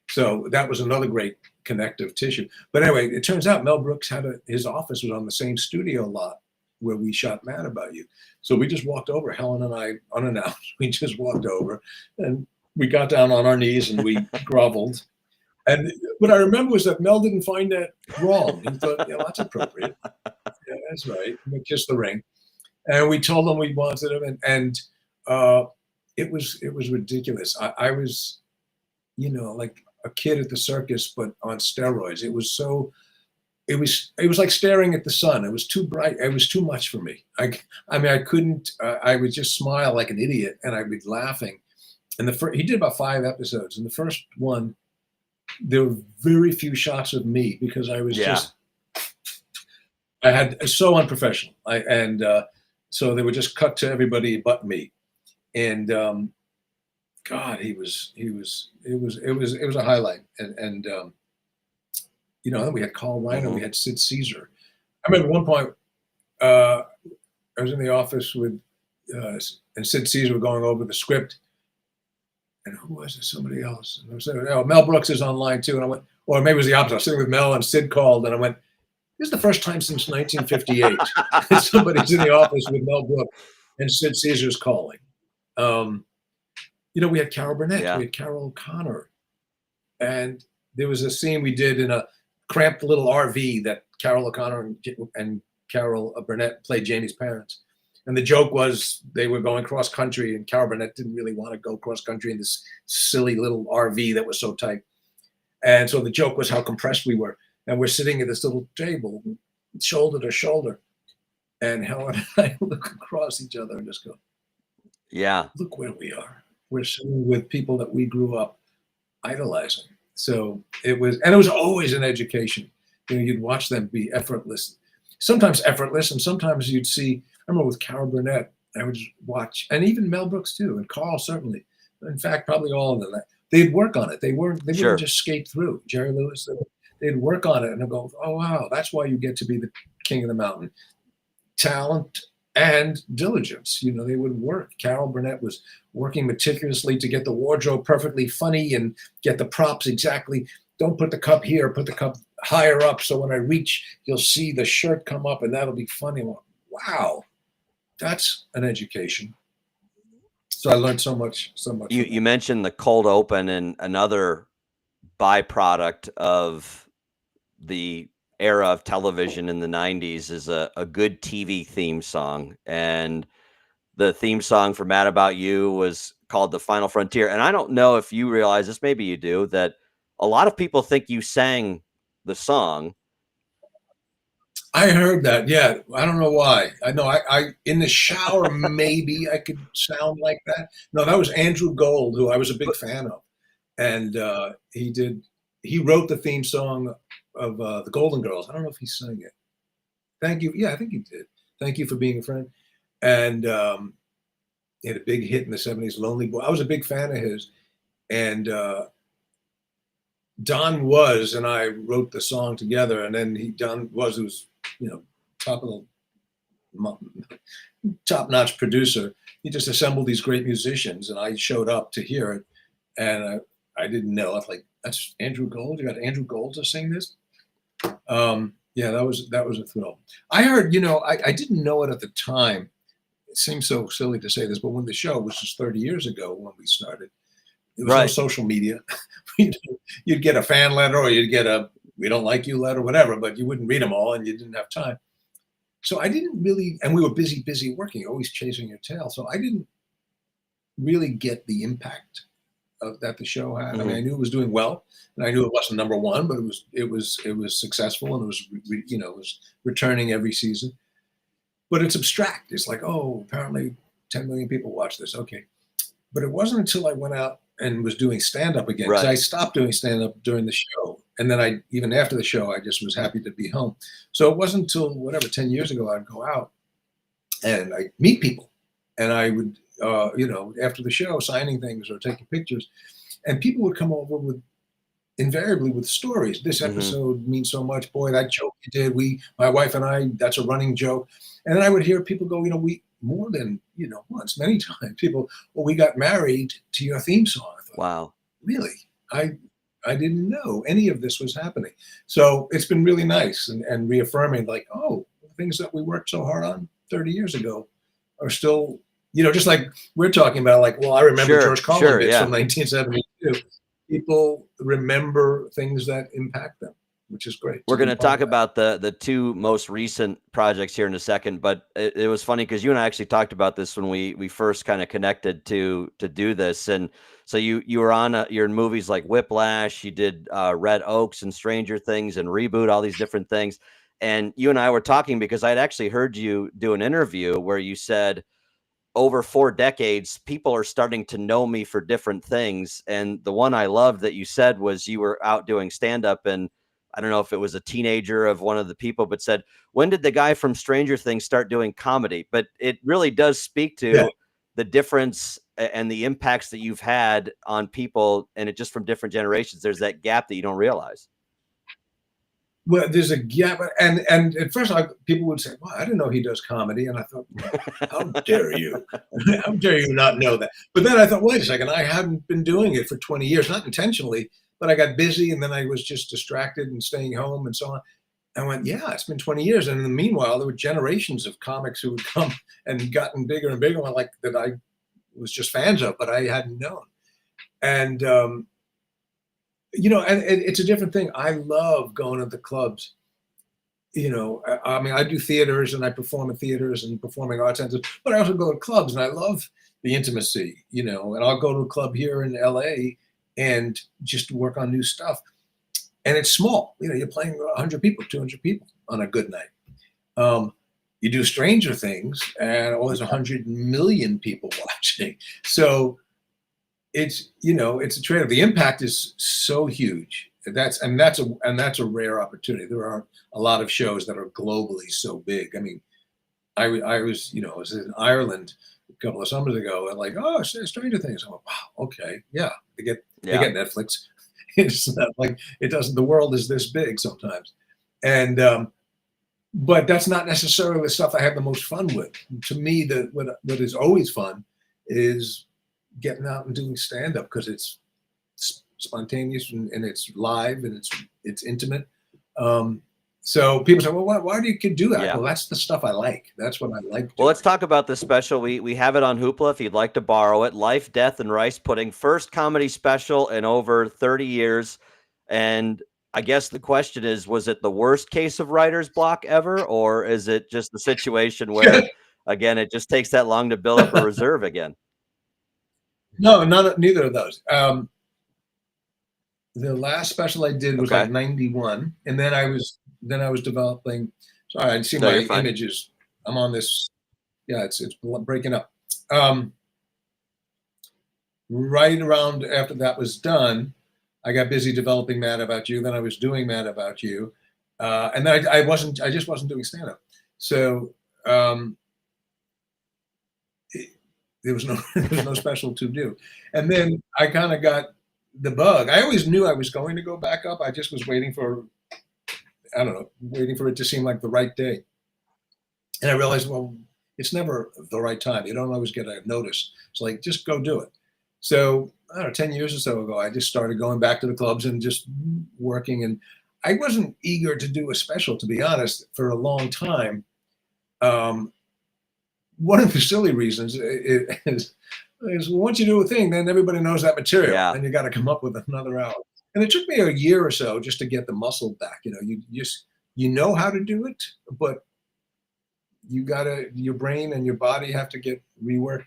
So that was another great connective tissue. But anyway, it turns out Mel Brooks his office was on the same studio lot where we shot Mad About You. So we just walked over, Helen and I, unannounced. We just walked over and we got down on our knees and we groveled. And what I remember was that Mel didn't find that wrong. He thought, that's appropriate. Yeah, that's right. We kissed the ring. And we told him we wanted him. And it was ridiculous. I was, like a kid at the circus, but on steroids. It was like staring at the sun. It was too bright. It was too much for me. I couldn't, I would just smile like an idiot and I'd be laughing. And he did about 5 episodes. And the first one, there were very few shots of me because I was so unprofessional. So they would just cut to everybody but me. And God, it was a highlight. And then we had Paul Reiser, we had Sid Caesar. I remember at one point, I was in the office with, and Sid Caesar were going over the script. And who was it? Somebody else. And I was saying, Mel Brooks is online too. And I went, or maybe it was the opposite. I was sitting with Mel and Sid called, and I went, this is the first time since 1958 that somebody's in the office with Mel Brooks and Sid Caesar's calling. We had Carol Burnett, we had Carol O'Connor, and there was a scene we did in a cramped little RV that Carol O'Connor and Carol Burnett played Janie's parents. And the joke was they were going cross country, and Carol Burnett didn't really want to go cross country in this silly little RV that was so tight. And so the joke was how compressed we were. And we're sitting at this little table, shoulder to shoulder. And Helen and I look across each other and just go, look where we are. We're sitting with people that we grew up idolizing. So it was always an education. You'd watch them be sometimes effortless, and sometimes you'd see, I remember with Carol Burnett, I would just watch, and even Mel Brooks too, and Carl certainly. In fact, probably all of them. They'd work on it. They wouldn't just skate through. Jerry Lewis, they'd work on it and they'd go, oh wow, that's why you get to be the king of the mountain. Talent and diligence. They would work. Carol Burnett was working meticulously to get the wardrobe perfectly funny and get the props exactly. Don't put the cup here, put the cup higher up, so when I reach, you'll see the shirt come up and that'll be funny. Wow. That's an education. So I learned so much. You mentioned the cold open, and another byproduct of the era of television in the 90s is a good TV theme song. And the theme song for Mad About You was called The Final Frontier. And I don't know if you realize this, maybe you do, that a lot of people think you sang the song. I heard that. Yeah. I don't know why. I know I in the shower, maybe I could sound like that. No, that was Andrew Gold, who I was a big fan of. And he wrote the theme song of the Golden Girls. I don't know if he sang it. Thank you. Yeah, I think he did. Thank You for Being a Friend. And he had a big hit in the 70s, Lonely Boy. I was a big fan of his. And Don Was and I wrote the song together. And then Don Was, who was, top-notch producer. He just assembled these great musicians, and I showed up to hear it. And I didn't know. I was like, that's Andrew Gold? You got Andrew Gold to sing this? Yeah, that was a thrill. I heard, I didn't know it at the time. It seems so silly to say this, but when the show, which was 30 years ago when we started, there was no social media. You'd get a fan letter, or you'd get a "we don't like you" letter, whatever, but you wouldn't read them all, and you didn't have time. So I didn't really, and we were busy working, always chasing your tail. So I didn't really get the impact that the show had. I mean, I knew it was doing well, and I knew it wasn't number one, but it was successful, and it was returning every season. but it's abstract. It's like, oh, apparently 10 million people watch this. Okay. But it wasn't until I went out and was doing stand up again, because I Right. stopped doing stand up during the show. And then even after the show, I just was happy to be home. So it wasn't until whatever, 10 years ago, I'd go out and I meet people, and I would, after the show, signing things or taking pictures, and people would come over with invariably with stories. This Hmm. episode means so much. Boy, that joke you did. My wife and I, that's a running joke. And then I would hear people go, we more than, once, many times, people, well, we got married to your theme song. I thought, Wow. really? I didn't know any of this was happening. So it's been really nice and reaffirming, like, oh, things that we worked so hard on 30 years ago are still, just like we're talking about, like, well, I remember Sure. George Carlin Sure. bits Yeah. from 1972. People remember things that impact them, which is great to We're going be to part talk of that. about the two most recent projects here in a second, but it was funny because you and I actually talked about this when we first kind of connected to do this. And so you were on you're in movies like Whiplash, you did Red Oaks and Stranger Things and Reboot, all these different things. And you and I were talking because I'd actually heard you do an interview where you said, over 4 decades, people are starting to know me for different things. And the one I loved that you said was you were out doing stand up, and I don't know if it was a teenager of one of the people, but said, when did the guy from Stranger Things start doing comedy? But it really does speak Yeah. to the difference and the impacts that you've had on people, and it just from different generations. There's that gap that you don't realize. Well, there's a gap, and at first, people would say, "Well, I didn't know he does comedy," and I thought, well, "How dare you? How dare you not know that?" But then I thought, "Wait a second, I hadn't been doing it for 20 years, not intentionally, but I got busy, and then I was just distracted and staying home and so on." I went, "Yeah, it's been 20 years," and in the meanwhile, there were generations of comics who had come and gotten bigger and bigger, like that I was just fans of, but I hadn't known. And and it's a different thing. I love going to the clubs. I mean, I do theaters and I perform in theaters and performing arts centers, but I also go to clubs and I love the intimacy, and I'll go to a club here in LA and just work on new stuff. And it's small, you're playing 100 people, 200 people on a good night. Um, you do Stranger Things and there's 100 million people watching. So it's a trade-off. The impact is so huge. That's a rare opportunity. There aren't a lot of shows that are globally so big. I mean, I was in Ireland a couple of summers ago, and like, oh, Stranger Things. I'm like, wow, okay, yeah, they Yeah. get Netflix. It's not like it doesn't. The world is this big sometimes, and but that's not necessarily the stuff I have the most fun with. To me, what is always fun is getting out and doing stand up, because it's spontaneous and it's live and it's intimate. Um, so people say, well, why do you do that? I Yeah. go, that's the stuff I like. That's what I like Well, let's doing. talk about this special. We have it on Hoopla if you'd like to borrow it. Life, Death, and Rice Pudding. First comedy special in over 30 years. And I guess the question is, was it the worst case of writer's block ever? Or is it just the situation where, again, it just takes that long to build up a reserve again? No, neither of those. The last special I did was like Okay. 91, and then I was developing. Sorry, I see No, you're my fine. images. I'm on this. Yeah, it's breaking up. Um, right around after that was done, I got busy developing Mad About You. Then I was doing Mad About You, and then I just wasn't doing stand up. So um, there was no there was no special to do. And then I kind of got the bug. I always knew I was going to go back up. I just was waiting for, I don't know, waiting for it to seem like the right day. And I realized, well, it's never the right time. You don't always get a notice. It's like, just go do it. So I don't know, 10 years or so ago, I just started going back to the clubs and just working. And I wasn't eager to do a special, to be honest, for a long time. Um, One of the silly reasons is once you do a thing, then everybody knows that material, Yeah. and you got to come up with another hour. And it took me a year or so just to get the muscle back. You just how to do it, but your brain and your body have to get reworked.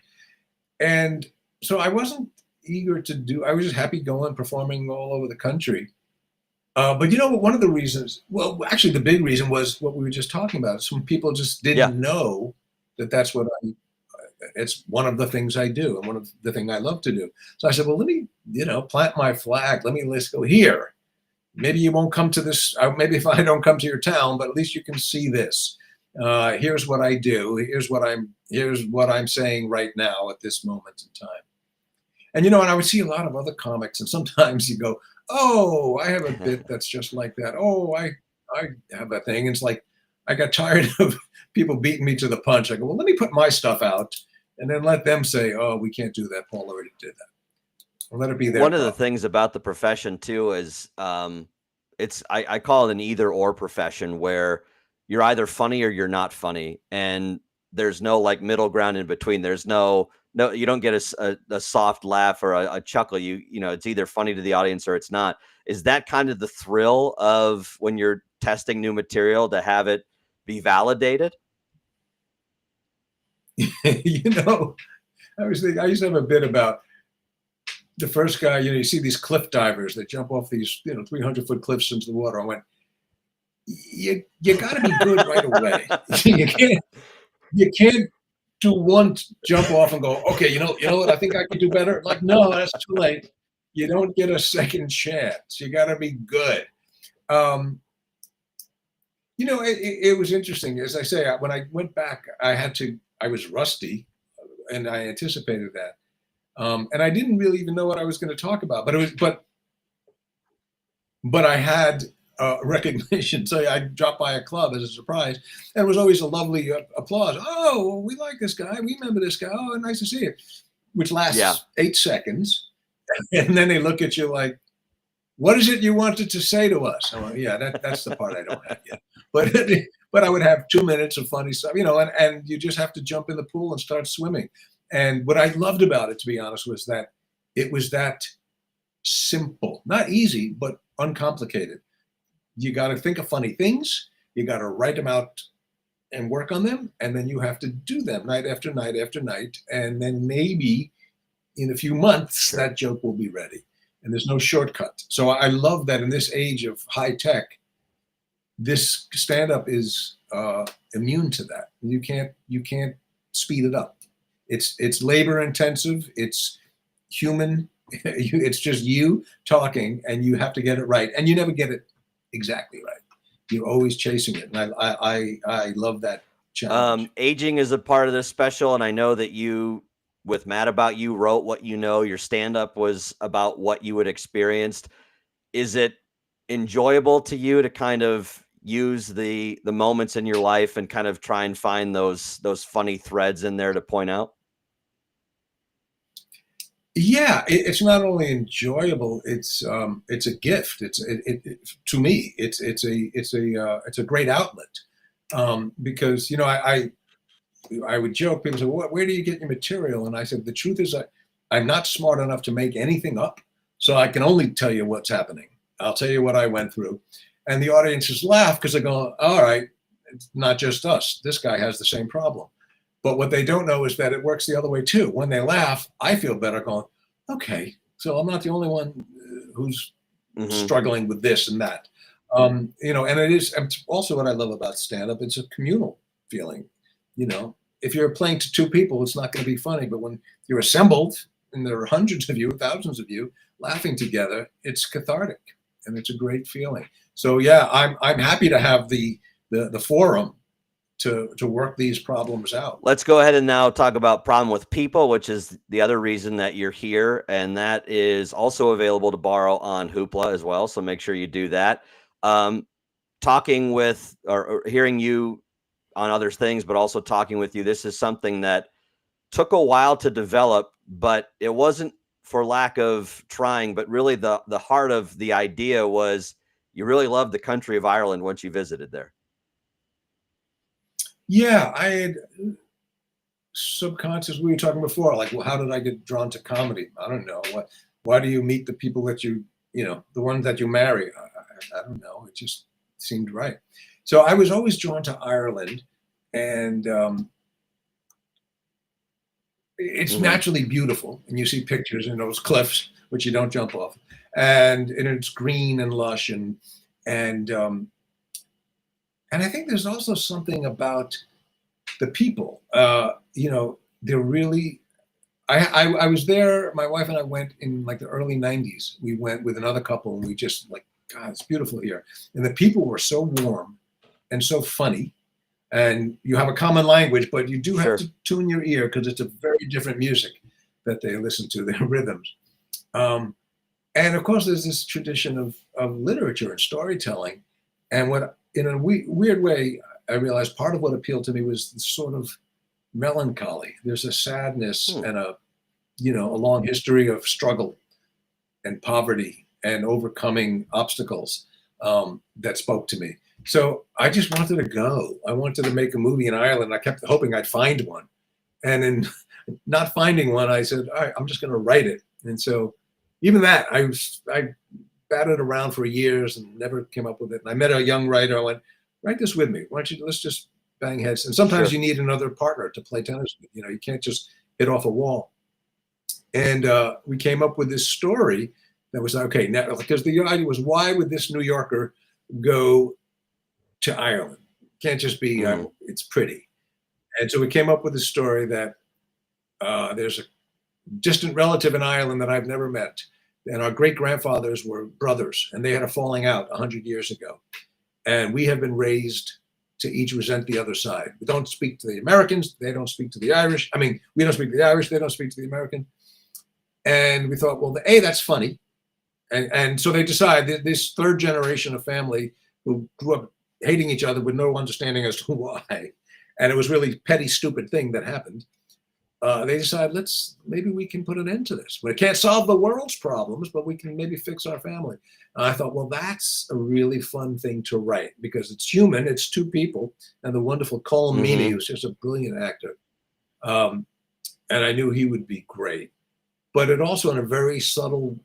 And so I wasn't eager to do. I was just happy going performing all over the country. But you know, one of the reasons, well, actually, the big reason was what we were just talking about. Some people just Yeah. didn't know that that's what it's one of the things I do and one of the things I love to do. So I said, well, let me, plant my flag. Let's go here. Maybe you won't come to this. Maybe if I don't come to your town, but at least you can see this. Here's what I do. Here's what I'm saying right now at this moment in time. And I would see a lot of other comics, and sometimes you go, "Oh, I have a bit that's just like that. Oh, I have that thing." And it's like I got tired of people beating me to the punch. I go, "Well, let me put my stuff out, and then let them say, oh, we can't do that. Paul already did that. Well, let it be their One of the problem." things about the profession too is I call it an either or profession where you're either funny or you're not funny, and there's no like middle ground in between. There's no you don't get a soft laugh or a chuckle. It's either funny to the audience or it's not. Is that kind of the thrill of when you're testing new material to have it be validated? you know, I used to have a bit about the first guy. You see these cliff divers that jump off these 300-foot cliffs into the water. I went, you got to be good right away. you can't do one jump off and go, okay, you know what? I think I could do better. Like, no, that's too late. You don't get a second chance. You got to be good. Um, it was interesting. As I say, when I went back, I was rusty, and I anticipated that. And I didn't really even know what I was going to talk about, but I had recognition. So I dropped by a club as a surprise, and it was always a lovely applause. Oh, well, we like this guy. We remember this guy. Oh, nice to see you. Which Yeah. lasts 8 seconds, and then they look at you like, "What is it you wanted to say to us?" I'm like, yeah, that's the part I don't have yet. But but I would have 2 minutes of funny stuff, and you just have to jump in the pool and start swimming. And what I loved about it, to be honest, was that it was that simple, not easy, but uncomplicated. You got to think of funny things. You got to write them out and work on them, and then you have to do them night after night after night, and then maybe in a few months Sure. that joke will be ready. And there's no shortcut. So I love that in this age of high tech, this stand up is immune to that. You can't speed it up. It's labor intensive. It's human. It's just you talking, and you have to get it right, and you never get it exactly right. You're always chasing it, and I love that challenge. Aging is a part of this special, and I know that you, with Mad About You, wrote what you know. Your stand up was about what you had experienced. Is it enjoyable to you to kind of use the moments in your life and kind of try and find those funny threads in there to point out? Yeah, it's not only enjoyable; it's a gift. To me, it's a great outlet, because I would joke. People say, Where do you get your material?" And I said, "The truth is, I'm not smart enough to make anything up, so I can only tell you what's happening. I'll tell you what I went through." And the audiences laugh because they're going, "All right, it's not just us. This guy has the same problem." But what they don't know is that it works the other way too. When they laugh, I feel better going, "Okay, so I'm not the only one who's Hmm. struggling with this and that." And it is also what I love about stand up. It's a communal feeling. If you're playing to two people, it's not going to be funny. But when you're assembled and there are hundreds of you, thousands of you laughing together, it's cathartic, and it's a great feeling. So yeah, I'm happy to have the forum to work these problems out. Let's go ahead and now talk about Problem with People, which is the other reason that you're here, and that is also available to borrow on Hoopla as well. So make sure you do that. Um, Talking with or hearing you on other things, but also talking with you, this is something that took a while to develop, but it wasn't for lack of trying, but really the heart of the idea was you really loved the country of Ireland once you visited there. Yeah, I had subconscious. We were talking before, like, well, how did I get drawn to comedy? I don't know. Why do you meet the people that the ones that you marry? I don't know. It just seemed right. So I was always drawn to Ireland, and it's Hmm. naturally beautiful, and you see pictures in those cliffs, which you don't jump off, and it's green and lush, and and I think there's also something about the people. They're really. I was there. My wife and I went in like the early '90s. We went with another couple, and we just like, God, it's beautiful here. And the people were so warm and so funny. And you have a common language, but you do have Sure. to tune your ear because it's a very different music that they listen to, their rhythms. Um, and of course, there's this tradition of literature and storytelling. And what, in a weird way, I realized part of what appealed to me was the sort of melancholy. There's a sadness Hmm. and a long history of struggle and poverty and overcoming obstacles that spoke to me. So I just wanted to go. I wanted to make a movie in Ireland. I kept hoping I'd find one. And in not finding one, I said, all right, I'm just going to write it. And so even that, I batted around for years and never came up with it. And I met a young writer. I went, write this with me. Why don't you, let's just bang heads. And sometimes Sure. you need another partner to play tennis with. You can't just hit off a wall. And we came up with this story that was okay. Now, because the idea was, why would this New Yorker go to Ireland? Can't just be, Hmm. it's pretty. And so we came up with a story that there's a distant relative in Ireland that I've never met. And our great grandfathers were brothers, and they had a falling out 100 years ago. And we have been raised to each resent the other side. We don't speak to the Americans, they don't speak to the Irish. I mean, we don't speak to the Irish, they don't speak to the American. And we thought, well, that's funny. And so they decide that this third generation of family who grew up hating each other with no understanding as to why, and it was really petty, stupid thing that happened. They decide, maybe we can put an end to this. We can't solve the world's problems, but we can maybe fix our family. And I thought, well, that's a really fun thing to write because it's human. It's two people, and the wonderful Colm Meaney, Hmm. who's just a brilliant actor, um, and I knew he would be great. But it also, in a very subtle,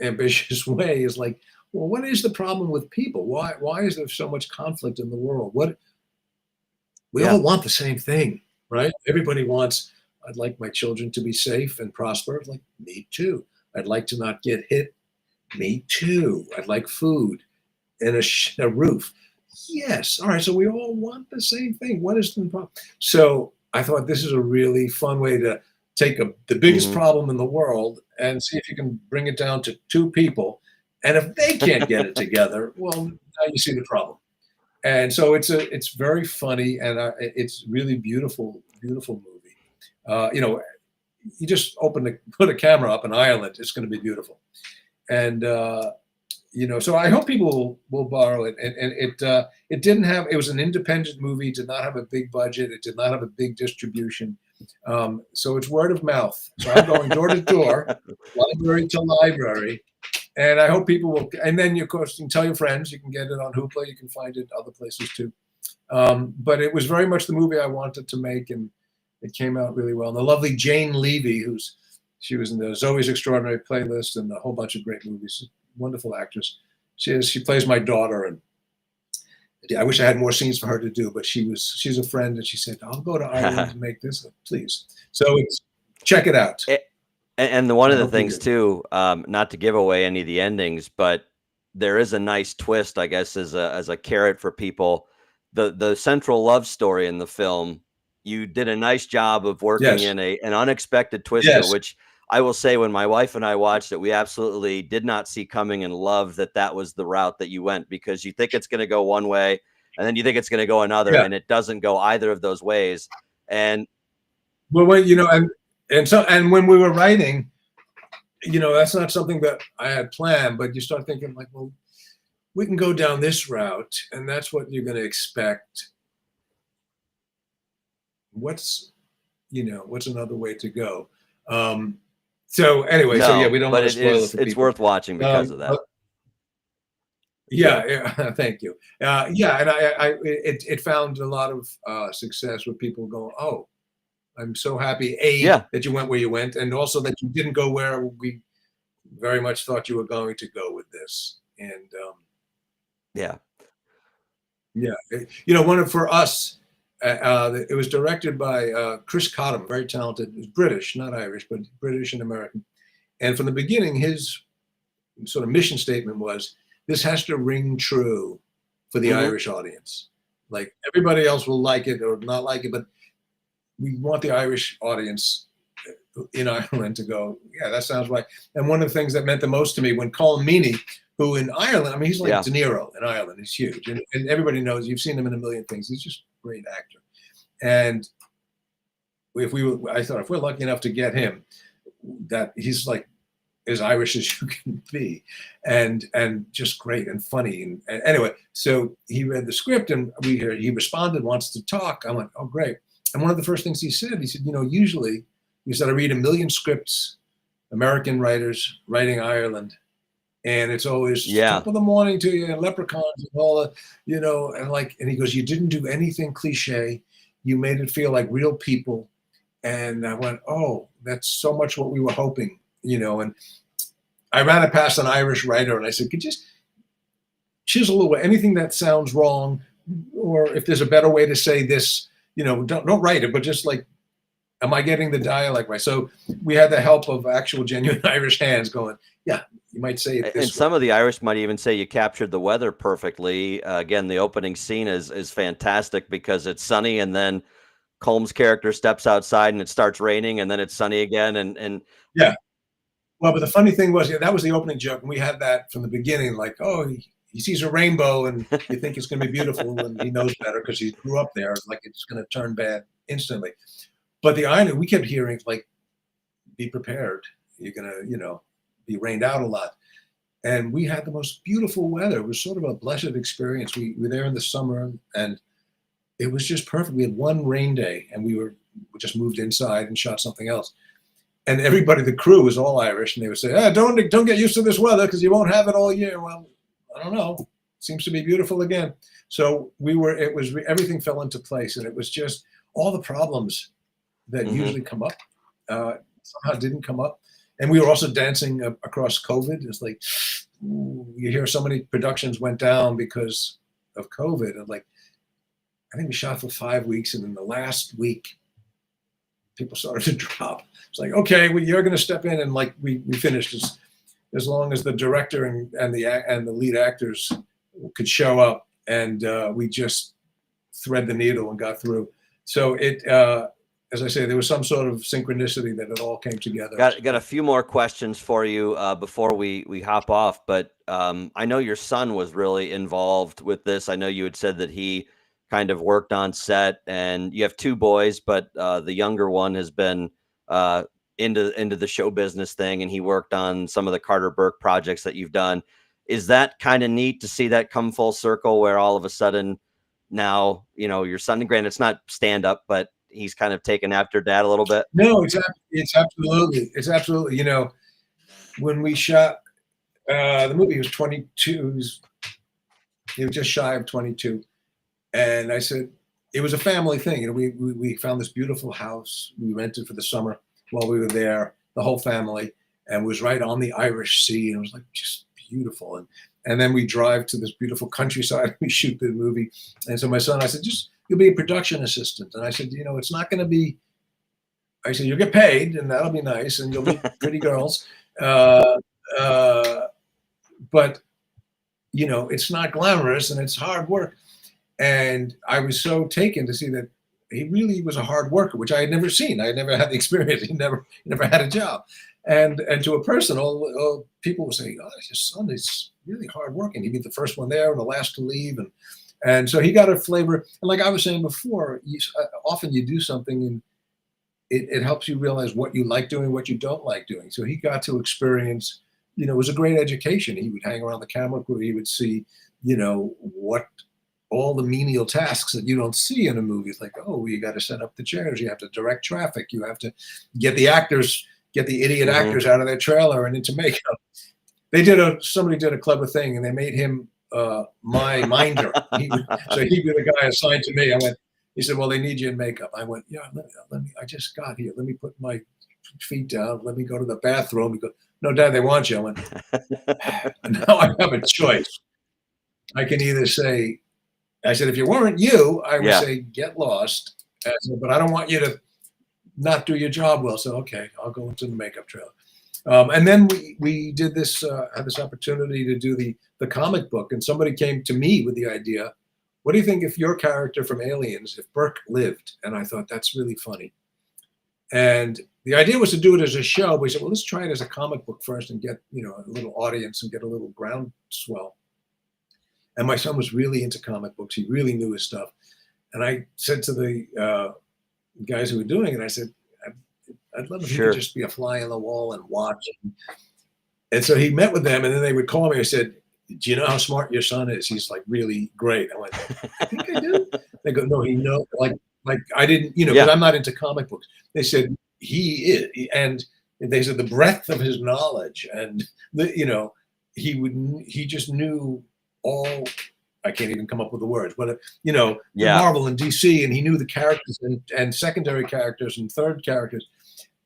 ambitious way, is like, well, what is the problem with people? Why is there so much conflict in the world? What we Yeah. all want the same thing, right? Everybody wants, I'd like my children to be safe and prosper. Like, me too. I'd like to not get hit. Me too. I'd like food and a roof. Yes. All right. So we all want the same thing. What is the problem? So I thought this is a really fun way to take the biggest Hmm. problem in the world and see if you can bring it down to two people. And if they can't get it together, well, now you see the problem. And so it's very funny and it's really beautiful, beautiful movie. You just put a camera up in Ireland, it's going to be beautiful. And so I hope people will borrow it. And it didn't have. It was an independent movie. Did not have a big budget. It did not have a big distribution. So it's word of mouth. So I'm going door to door, library to library, and I hope people will. And then, of course, you can tell your friends. You can get it on Hoopla. You can find it other places too. But it was very much the movie I wanted to make, and it came out really well. And the lovely Jane Levy, she was in the Zoe's Extraordinary Playlist and a whole bunch of great movies. Wonderful actress. She plays my daughter, and I wish I had more scenes for her to do. But she's a friend, and she said, "I'll go to Ireland and make this, please." So check it out. And one I of the hope you things do. too, not to give away any of the endings, but there is a nice twist, I guess, as a carrot for people. The central love story in the film, you did a nice job of working Yes, in an unexpected twist to it, yes, which I will say when my wife and I watched it, we absolutely did not see coming and love that was the route that you went because you think it's going to go one way and then you think it's going to go another yeah. and it doesn't go either of those ways. And Well, and when we were writing, that's not something that I had planned. But you start thinking like, well, we can go down this route, and that's what you're going to expect. What's what's another way to go? Um, so anyway, so yeah, no, we don't but want to spoil it for it's people. worth watching because Um, of uh, that. Yeah. yeah, yeah, thank you. Yeah, and it found a lot of success with people going, "Oh, I'm so happy Yeah. that you went where you went, and also that you didn't go where we very much thought you were going to go with this." And Yeah. yeah, for us." It was directed by Chris Cottam, very talented. He was British, not Irish, but British and American. And from the beginning, his sort of mission statement was, this has to ring true for the Irish audience. Like, everybody else will like it or not like it, but we want the Irish audience in Ireland to go, yeah, that sounds right. And one of the things that meant the most to me when Colm Meaney, who in Ireland, I mean, he's like De Niro in Ireland. He's huge. And everybody knows, you've seen him in a million things. He's just a great actor. And I thought, if we're lucky enough to get him, that he's like as Irish as you can be, and just great and funny. And anyway, so he read the script and he responded, wants to talk. I went, oh, great. And one of the first things he said, usually, he said, I read 1 million scripts, American writers writing Ireland, and it's always top of the morning to you and leprechauns and all the, and he goes, you didn't do anything cliche. You made it feel like real people. And I went, oh, that's so much what we were hoping, and I ran it past an Irish writer and I said, could you just chisel away anything that sounds wrong, or if there's a better way to say this, don't write it, but just like, am I getting the dialect right? So we had the help of actual genuine Irish hands going, yeah, you might say it this way. Some of the Irish might even say you captured the weather perfectly. Again, the opening scene is fantastic because it's sunny, and then Colm's character steps outside and it starts raining, and then it's sunny again. And yeah. Well, but the funny thing was, that was the opening joke. And we had that from the beginning, like, oh, he sees a rainbow and you think it's going to be beautiful, and he knows better because he grew up there. Like, it's going to turn bad instantly. But the irony, we kept hearing, like, be prepared. You're going to, be rained out a lot. And we had the most beautiful weather. It was sort of a blessed experience. We were there in the summer, and it was just perfect. We had one rain day, and we just moved inside and shot something else. And everybody, the crew was all Irish, and they would say, don't get used to this weather because you won't have it all year. Well, I don't know. Seems to be beautiful again. So everything fell into place, and it was just all the problems that usually come up somehow didn't come up. And we were also dancing across COVID. It's like, you hear so many productions went down because of COVID. And like, I think we shot for 5 weeks, and in the last week, people started to drop. It's like, okay, well, you're going to step in, and like we finished as long as the director and the lead actors could show up, and we just thread the needle and got through. So it, as I say, there was some sort of synchronicity that it all came together. Got a few more questions for you before we hop off, but I know your son was really involved with this. I know you had said that he kind of worked on set, and you have 2 boys, but the younger one has been into the show business thing, and he worked on some of the Carter Burke projects that you've done. Is that kind of neat to see that come full circle, where all of a sudden now, your son, granted it's not stand up, but he's kind of taken after dad a little bit? No, it's absolutely, when we shot the movie, he was 22, he was just shy of 22. And I said, it was a family thing. We found this beautiful house we rented for the summer while we were there, the whole family, and it was right on the Irish Sea, and it was like just beautiful. And then we drive to this beautiful countryside and we shoot the movie. And so my son, I said, you'll be a production assistant. And I said, it's not going to be, I said, you'll get paid, and that'll be nice, and you'll meet pretty girls. But, it's not glamorous, and it's hard work. And I was so taken to see that he really was a hard worker, which I had never seen. I had never had the experience. He never had a job. And to a person, all people would say, oh, your son is really hard working. He'd be the first one there and the last to leave. And so he got a flavor. And like I was saying before, often you do something and it helps you realize what you like doing, what you don't like doing. So he got to experience, it was a great education. He would hang around the camera crew. He would see, what all the menial tasks that you don't see in a movie. It's like, oh, you got to set up the chairs. You have to direct traffic. You have to get the idiot actors out of their trailer and into makeup. Somebody did a clever thing, and they made him my minder. So he'd be the guy assigned to me. He said, well, they need you in makeup. I went, yeah, let me, I just got here. Let me put my feet down. Let me go to the bathroom. He goes, no, Dad, they want you. I went, now I have a choice. I can either say, I said, if you weren't you, I would Yeah. say get lost. I said, but I don't want you to not do your job well. So okay, I'll go into the makeup trailer. And then we did this had this opportunity to do the comic book, and somebody came to me with the idea. What do you think if your character from Aliens, if Burke lived? And I thought that's really funny. And the idea was to do it as a show. But we said, well, let's try it as a comic book first and get a little audience and get a little groundswell. And my son was really into comic books. He really knew his stuff. And I said to the guys who were doing it, I said, I'd love if he could just be a fly on the wall and watch. And so he met with them, and then they would call me. I said, do you know how smart your son is? He's like really great. I went, I think I do. They go, no, he knows. Like I didn't, because I'm not into comic books. They said he is, and they said the breadth of his knowledge, and he just knew all. I can't even come up with the words, but Marvel and DC, and he knew the characters and secondary characters and third characters,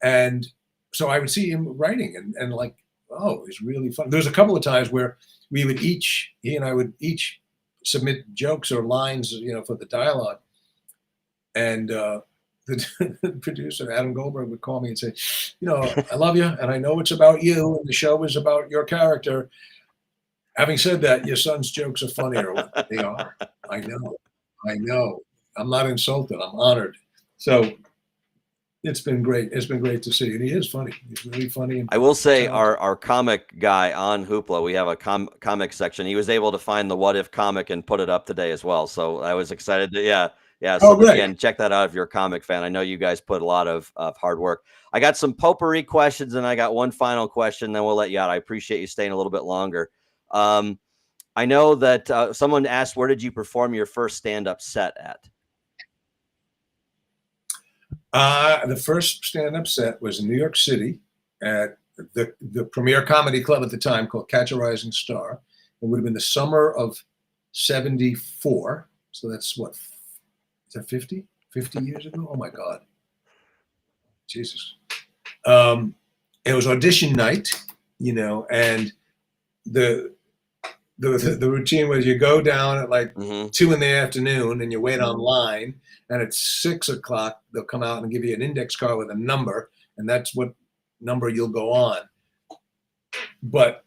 and so I would see him writing and like, oh, it's really fun. There's a couple of times where he and I would each submit jokes or lines, for the dialogue, and the producer Adam Goldberg would call me and say, I love you, and I know it's about you, and the show is about your character. Having said that, your son's jokes are funnier. They are. I know. I'm not insulted. I'm honored. So it's been great. It's been great to see. And he is funny. He's really funny. I will say our comic guy on Hoopla, we have a comic section. He was able to find the What If comic and put it up today as well. So I was excited to, yeah. So again, check that out if you're a comic fan. I know you guys put a lot of hard work. I got some potpourri questions, and I got one final question, then we'll let you out. I appreciate you staying a little bit longer. I know that someone asked, where did you perform your first stand-up set at? The first stand-up set was in New York City at the premier comedy club at the time called Catch a Rising Star. It would have been the summer of '74. So that's what, is that 50 years ago? Oh my God. Jesus. It was audition night, and the routine was you go down at like 2 p.m. and you wait online, and at 6 o'clock they'll come out and give you an index card with a number, and that's what number you'll go on. But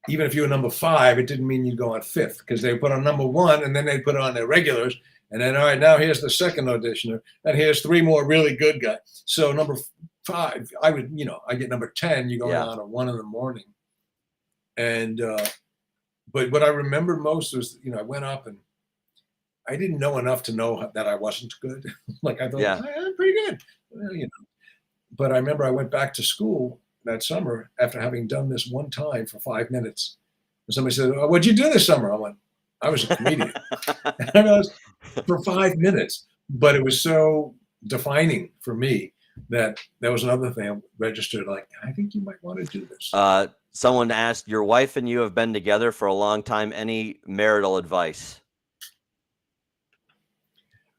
even if you were number 5, it didn't mean you'd go on 5th, because they put on number 1 and then they put on their regulars, and then, all right, now here's the second auditioner, and here's 3 more really good guys. So number 5, I get number 10. You go on at 1 a.m. and but what I remember most was, I went up and I didn't know enough to know that I wasn't good. Like I thought, I'm pretty good, But I remember I went back to school that summer after having done this one time for 5 minutes. And somebody said, oh, what'd you do this summer? I went, I was a comedian. And I was for 5 minutes, but it was so defining for me that was another thing I registered. Like, I think you might want to do this. Someone asked, your wife and you have been together for a long time. Any marital advice?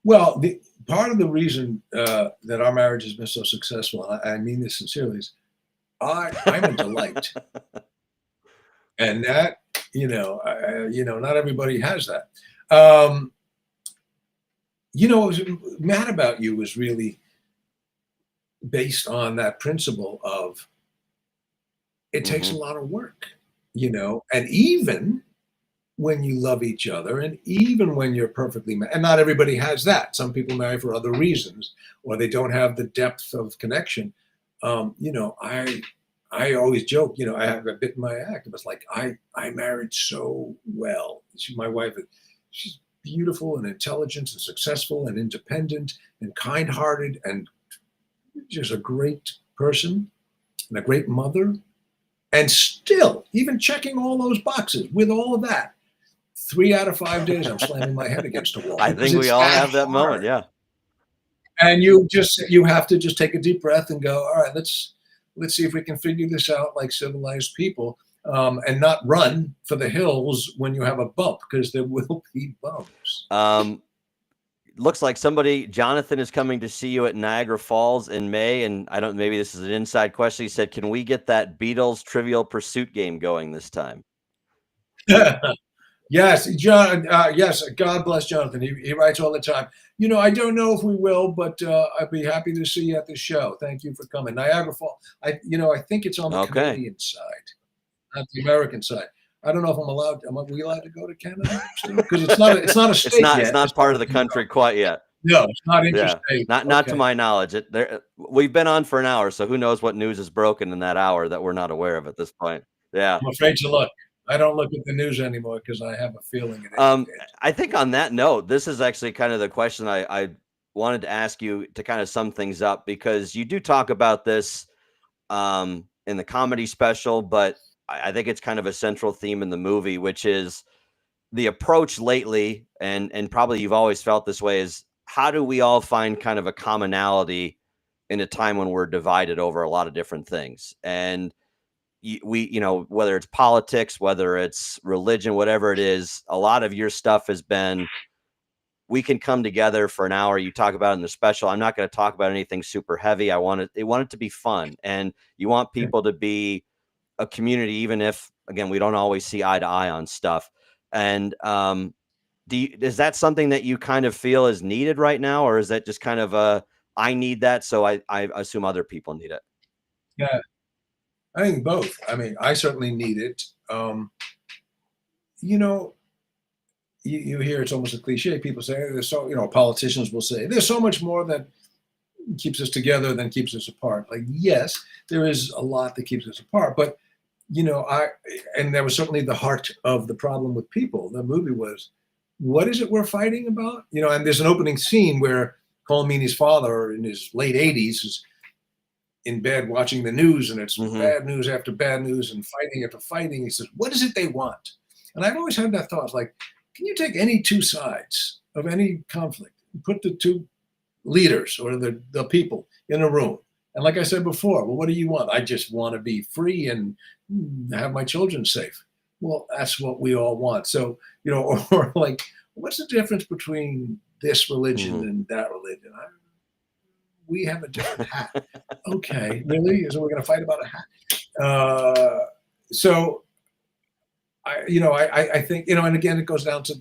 Well, part of the reason that our marriage has been so successful, and I mean this sincerely, is I'm a delight. And that, not everybody has that. What was mad about you was really based on that principle of it takes a lot of work, and even when you love each other, and even when you're perfectly and not everybody has that. Some people marry for other reasons, or they don't have the depth of connection. I always joke, I have a bit in my act. It was like, I married so well. My wife, she's beautiful and intelligent and successful and independent and kind-hearted and just a great person and a great mother. And still, even checking all those boxes with all of that, 3 out of 5 days, I'm slamming my head against a wall. I think we all have that moment. Yeah. And you have to just take a deep breath and go, all right, let's see if we can figure this out like civilized people, and not run for the hills when you have a bump, because there will be bumps. Looks like Jonathan is coming to see you at Niagara Falls in May. And maybe this is an inside question. He said, can we get that Beatles Trivial Pursuit game going this time? Yes, John. Yes, God bless Jonathan. He writes all the time. I don't know if we will, but I'd be happy to see you at the show. Thank you for coming. Niagara Falls. I think it's on the Okay. Canadian side, not the American side. I don't know if I'm allowed. Are we allowed to go to Canada still? Because it's not a It's state not it's yet, as not far part as of the we know. country quite yet. No, it's not Yeah. interstate. Not to Okay. my knowledge. We've been on for an hour, so who knows what news is broken in that hour that we're not aware of at this point. Yeah. I'm afraid to look. I don't look at the news anymore because I have a feeling it ain't good. I think on that note, this is actually kind of the question I wanted to ask you to kind of sum things up, because you do talk about this in the comedy special, but I think it's kind of a central theme in the movie, which is the approach lately, and probably you've always felt this way, is how do we all find kind of a commonality in a time when we're divided over a lot of different things? And whether it's politics, whether it's religion, whatever it is, a lot of your stuff has been, we can come together for an hour. You talk about it in the special. I'm not going to talk about anything super heavy. They want it to be fun, and you want people to be a community, even if, again, we don't always see eye to eye on stuff. And is that something that you kind of feel is needed right now, or is that just kind of I need that, so I assume other people need it? Yeah, I think both. I mean, I certainly need it. You know, you hear it's almost a cliche. People say there's politicians will say there's so much more that keeps us together than keeps us apart. Like, yes, there is a lot that keeps us apart, but and that was certainly the heart of the problem with People. The movie was, what is it we're fighting about? And there's an opening scene where Colmini's father, in his late 80s, is in bed watching the news, and it's Hmm. bad news after bad news and fighting after fighting. He says, what is it they want? And I've always had that thought, like, can you take any two sides of any conflict, put the two leaders or the people in a room, and like I said before, well, what do you want? I just want to be free and have my children safe. Well, that's what we all want. So, or like, what's the difference between this religion Hmm. and that religion? We have a different hat. Okay, really? So we're going to fight about a hat? So I think, and again, it goes down to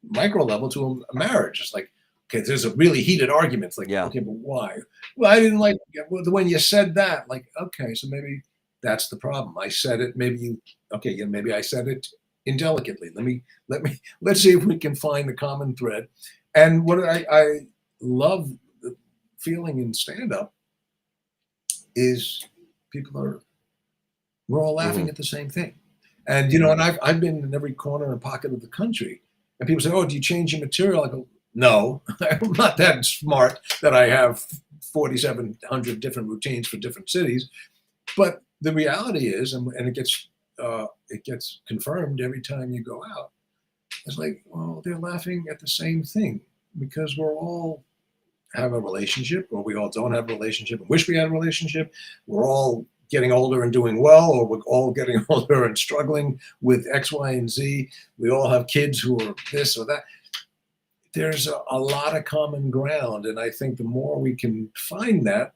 micro level to a marriage. It's like, okay, there's a really heated argument. It's like, Yeah. okay, but why? Well, I didn't like when you said that. Like, okay, so maybe that's the problem. I said it. Okay, yeah, maybe I said it indelicately. Let's see if we can find the common thread. And what I love the feeling in stand up is we're all laughing Hmm. at the same thing. And I've been in every corner and pocket of the country, and people say, "Oh, do you change your material?" I go, "No, I'm not that smart that I have 4,700 different routines for different cities." But the reality is, and it gets confirmed every time you go out. It's like, well, they're laughing at the same thing because we're all have a relationship, or we all don't have a relationship and wish we had a relationship. We're all getting older and doing well, or we're all getting older and struggling with X, Y, and Z. We all have kids who are this or that. There's a lot of common ground, and I think the more we can find that,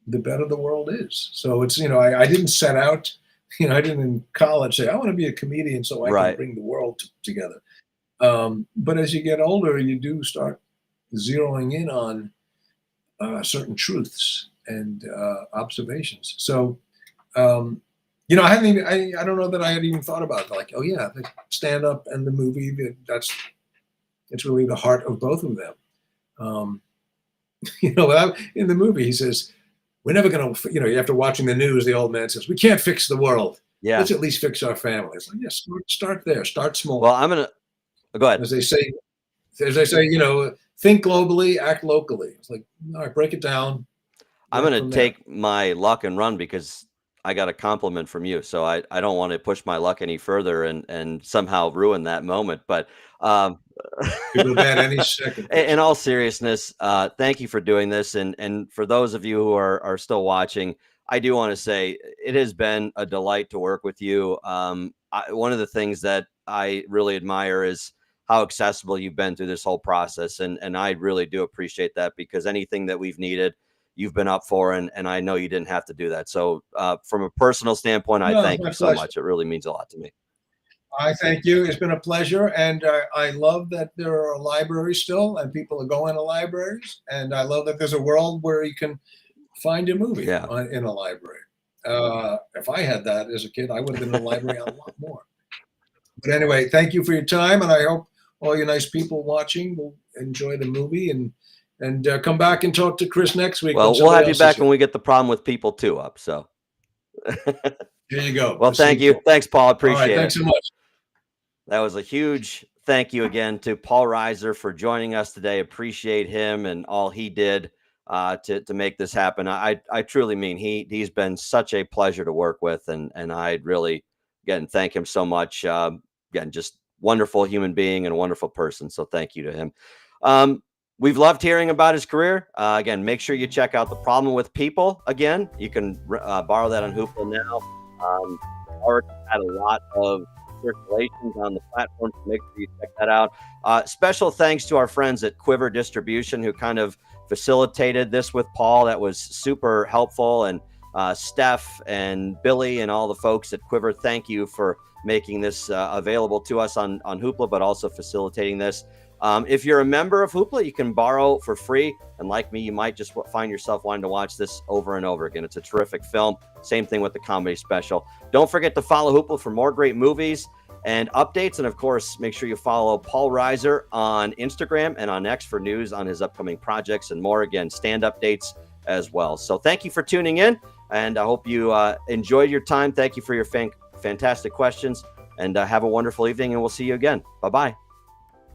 the better the world is. So it's, I didn't set out, I didn't in college say I want to be a comedian so I can Right. bring the world together. But as you get older, you do start zeroing in on certain truths and observations. So, I hadn't even, I don't know that I had even thought about it. Like, oh yeah, the stand up and the movie, it's really the heart of both of them. Um, in the movie, he says, we're never going to, after watching the news, the old man says, we can't fix the world. Yeah. Let's at least fix our family. It's like, yes, start there, start Well, small. I'm gonna go ahead. As they say, think globally, act locally. It's like, all right, break it down, I'm work gonna from there. take my luck and run, because I got a compliment from you, so I don't want to push my luck any further and somehow ruin that moment. But um, Could go bad any second, in Chris. all seriousness, thank you for doing this, and for those of you who are still watching, I do want to say it has been a delight to work with you. One of the things that I really admire is how accessible you've been through this whole process, and I really do appreciate that, because anything that we've needed, you've been up for, and I know you didn't have to do that. So from a personal standpoint, I No, thank you my so pleasure. much. It really means a lot to me. I thank you. It's been a pleasure, and I love that there are libraries still, and people are going to libraries, and I love that there's a world where you can find a movie Yeah. in a library. If I had that as a kid, I would have been in the library a lot more. But anyway, thank you for your time, and I hope all you nice people watching will enjoy the movie and come back and talk to Chris next week. Well, we'll have you back when we get the problem with people too up. So there you go. Well, thank you. Thanks, Paul. Appreciate it. Thanks so much. That was a huge thank you again to Paul Reiser for joining us today. Appreciate him and all he did to make this happen. I truly mean he's been such a pleasure to work with, and I'd really again thank him so much. Again, just wonderful human being and a wonderful person. So thank you to him. We've loved hearing about his career. Again, make sure you check out The Problem with People. Again, you can borrow that on Hoopla now. Already had a lot of circulations on the platform, so make sure you check that out. Special thanks to our friends at Quiver Distribution who kind of facilitated this with Paul. That was super helpful. And Steph and Billy and all the folks at Quiver, thank you for making this available to us on Hoopla, but also facilitating this. If you're a member of Hoopla, you can borrow for free. And like me, you might just find yourself wanting to watch this over and over again. It's a terrific film. Same thing with the comedy special. Don't forget to follow Hoopla for more great movies and updates. And of course, make sure you follow Paul Reiser on Instagram and on X for news on his upcoming projects and more. Again, stand updates as well. So thank you for tuning in. And I hope you enjoyed your time. Thank you for your fantastic questions. And have a wonderful evening. And we'll see you again. Bye-bye.